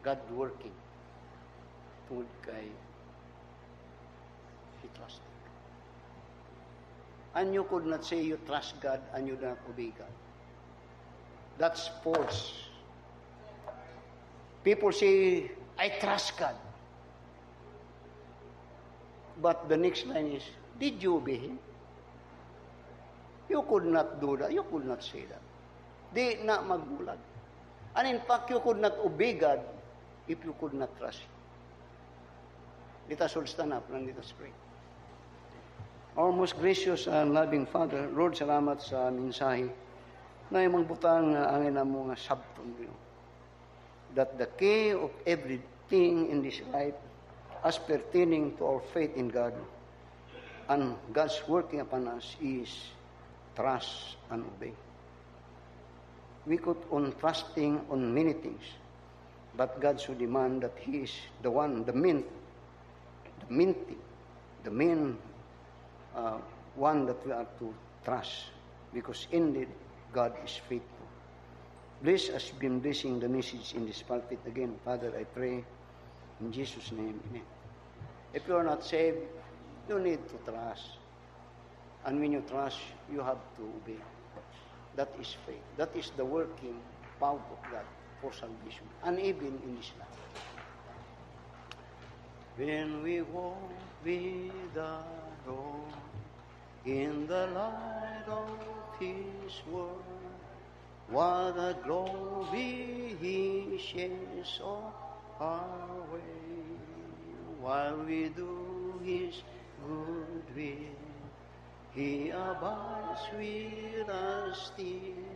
God working tungod kay he trusted. And you could not say you trust God and you don't obey God. That's false. People say, I trust God. But the next line is, did you obey Him? You could not do that. You could not say that. Di na magbulag. And in fact, you could not obey God if you could not trust Him. Let us all stand up and let us pray. Our most gracious and loving Father, Lord, salamat sa mensahe na imong butang angin na mga sabton. That the key of everything in this life as pertaining to our faith in God and God's working upon us is trust and obey. We could on trusting on many things, but God should demand that He is the one, the main one that we are to trust, because indeed God is faithful. Bless us, been blessing the message in this pulpit again, Father. I pray in Jesus' name, amen. If you are not saved, you need to trust, and when you trust, you have to obey. That is faith. That is the working power of God for salvation, and even in this life. When we walk with the Lord in the light of His word, What a glory He shares on our way, while we do His good will. He abides with us still,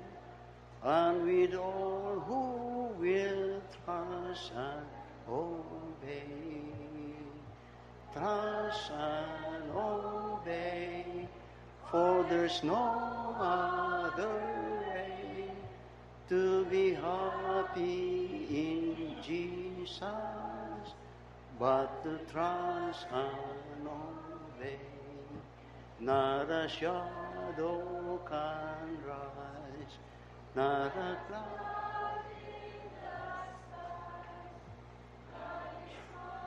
and with all who will trust and obey. Trust and obey, for there's no other way to be happy in Jesus, but to trust and obey. Not a shadow can rise, not a cloud in the sky, not a sun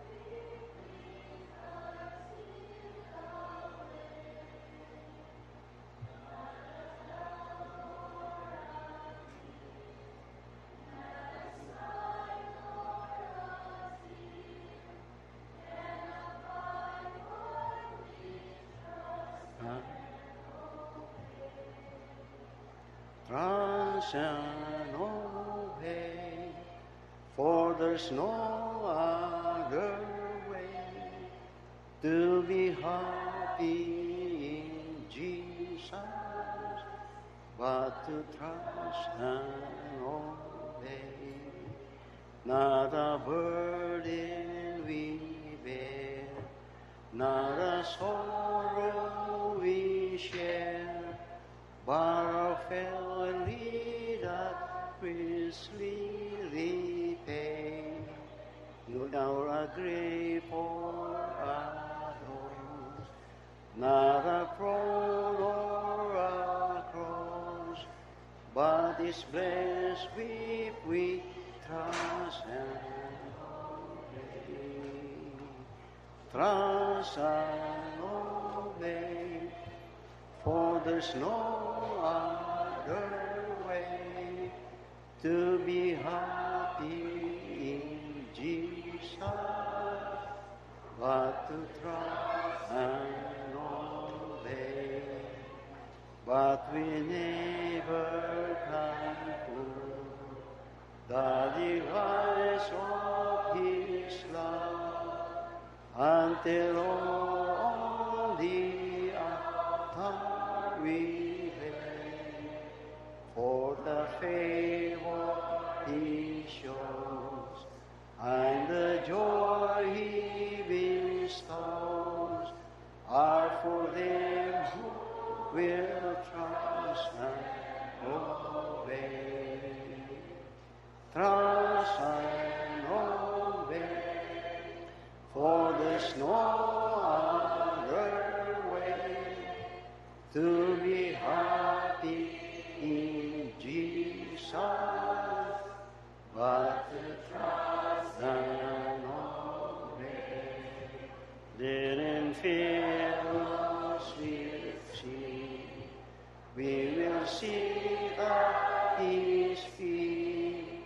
beneath us in the way, not a cloud or a sea, not a sign or a tear can abide what we trust. Trust and obey, for there's no other way to be happy in Jesus, but to trust and obey. Not a burden we bear, not a sorrow we share, but our family that richly repay. You now a grave for others, not a throne or a cross, but is blessed with we trust and obey. Trust and obey, for there's no other way to be happy in Jesus, but to trust and obey. But we never can prove the device of His love until all the after we have, for the favor He shows and the joy He bestows are for them who will trust and obey. Trust and obey, for there's no other way to be happy in Jesus, but to trust and obey. Then in fearless we'll see, we will sit at His feet,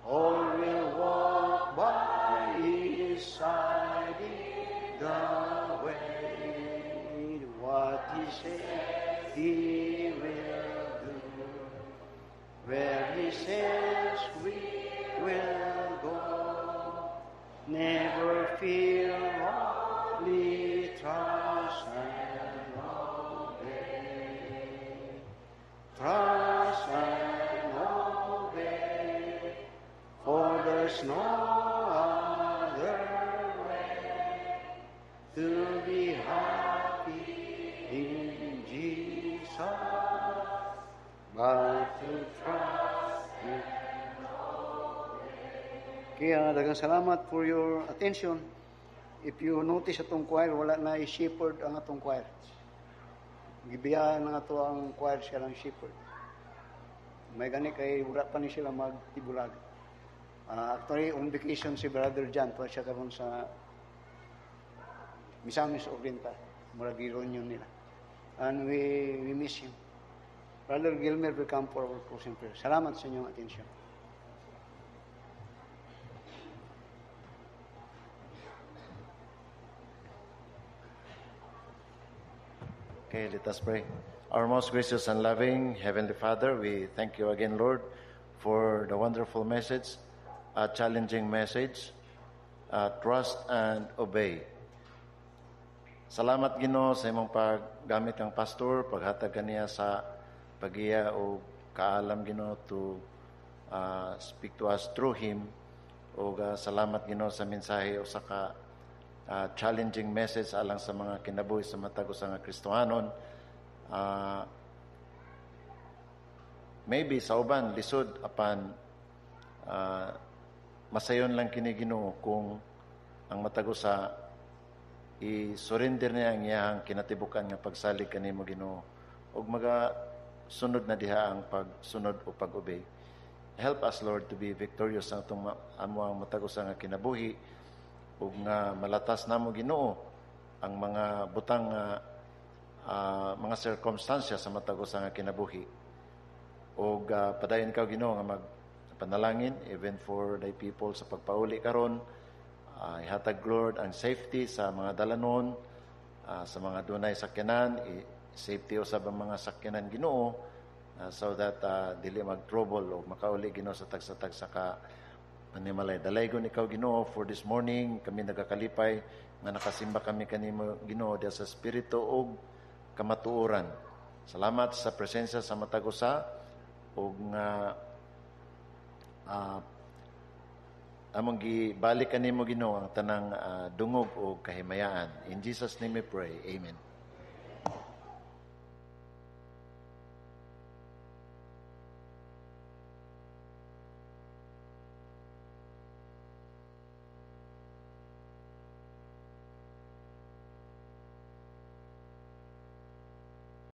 or will walk by His side in the way. What He said He will do, where He says we will go. Never fear, only trust and obey. Trust and obey, for there's no other way to be happy in Jesus, but to trust and obey. Kaya daghang salamat for your attention. If you notice atong choir, wala na i-shepherd ang atong choir. Gibiyahan na ato ang choir siya ng shepherd. May gani kay wala pa ni sila magtibulag. Actually, on vacation si Brother John, pa siya karon sa Misamis Oriental. Murag reunion nila. And we miss him. Brother Gilmer will come for our closing prayer. Salamat sa inyong atensyon. Okay, let us pray. Our most gracious and loving Heavenly Father, we thank you again, Lord, for the wonderful message, a challenging message, trust and obey. Salamat Ginoo sa imong paggamit kang pastor, paghatag kaniya sa pagiya o kaalam Ginoo to speak to us through him. O salamat Ginoo sa mensahe o sa challenging message alang sa mga kinabuhi sa matag usa nga Kristohanon. Maybe sa uban lisod apan masayon lang kini Ginoo kung ang matag usa i-surrender niya ang iyang kinatibukan nga pagsalig kanimo Ginoo ug sunod na diha ang pagsunod o pag-obey. Help us, Lord, to be victorious sa atong ang matag usa nga kinabuhi ug nga malatas namo Ginoo ang mga butang mga circumstansya sa matag usa nga kinabuhi. Ug padayon ikaw Ginoo nga magpanalangin even for thy people sa pagpauli karon. Ihatag Lord ang safety sa mga dalanon, sa mga dunay sakyanan, safety usab ang mga sakyanan Ginoo, so that dili mag-trouble o makauli Ginoo sa tagsa-tagsa ka manimalay. Dalaygon ikaw Ginoo for this morning, kami nagakalipay nga nakasimba kami kanimo Ginoo diha sa espiritu ug kamatuoran. Salamat sa presensya sa matag usa ug nga among gibalik kanimo Ginoo ang tanang dungog o kahimayaan. In Jesus' name we pray. Amen.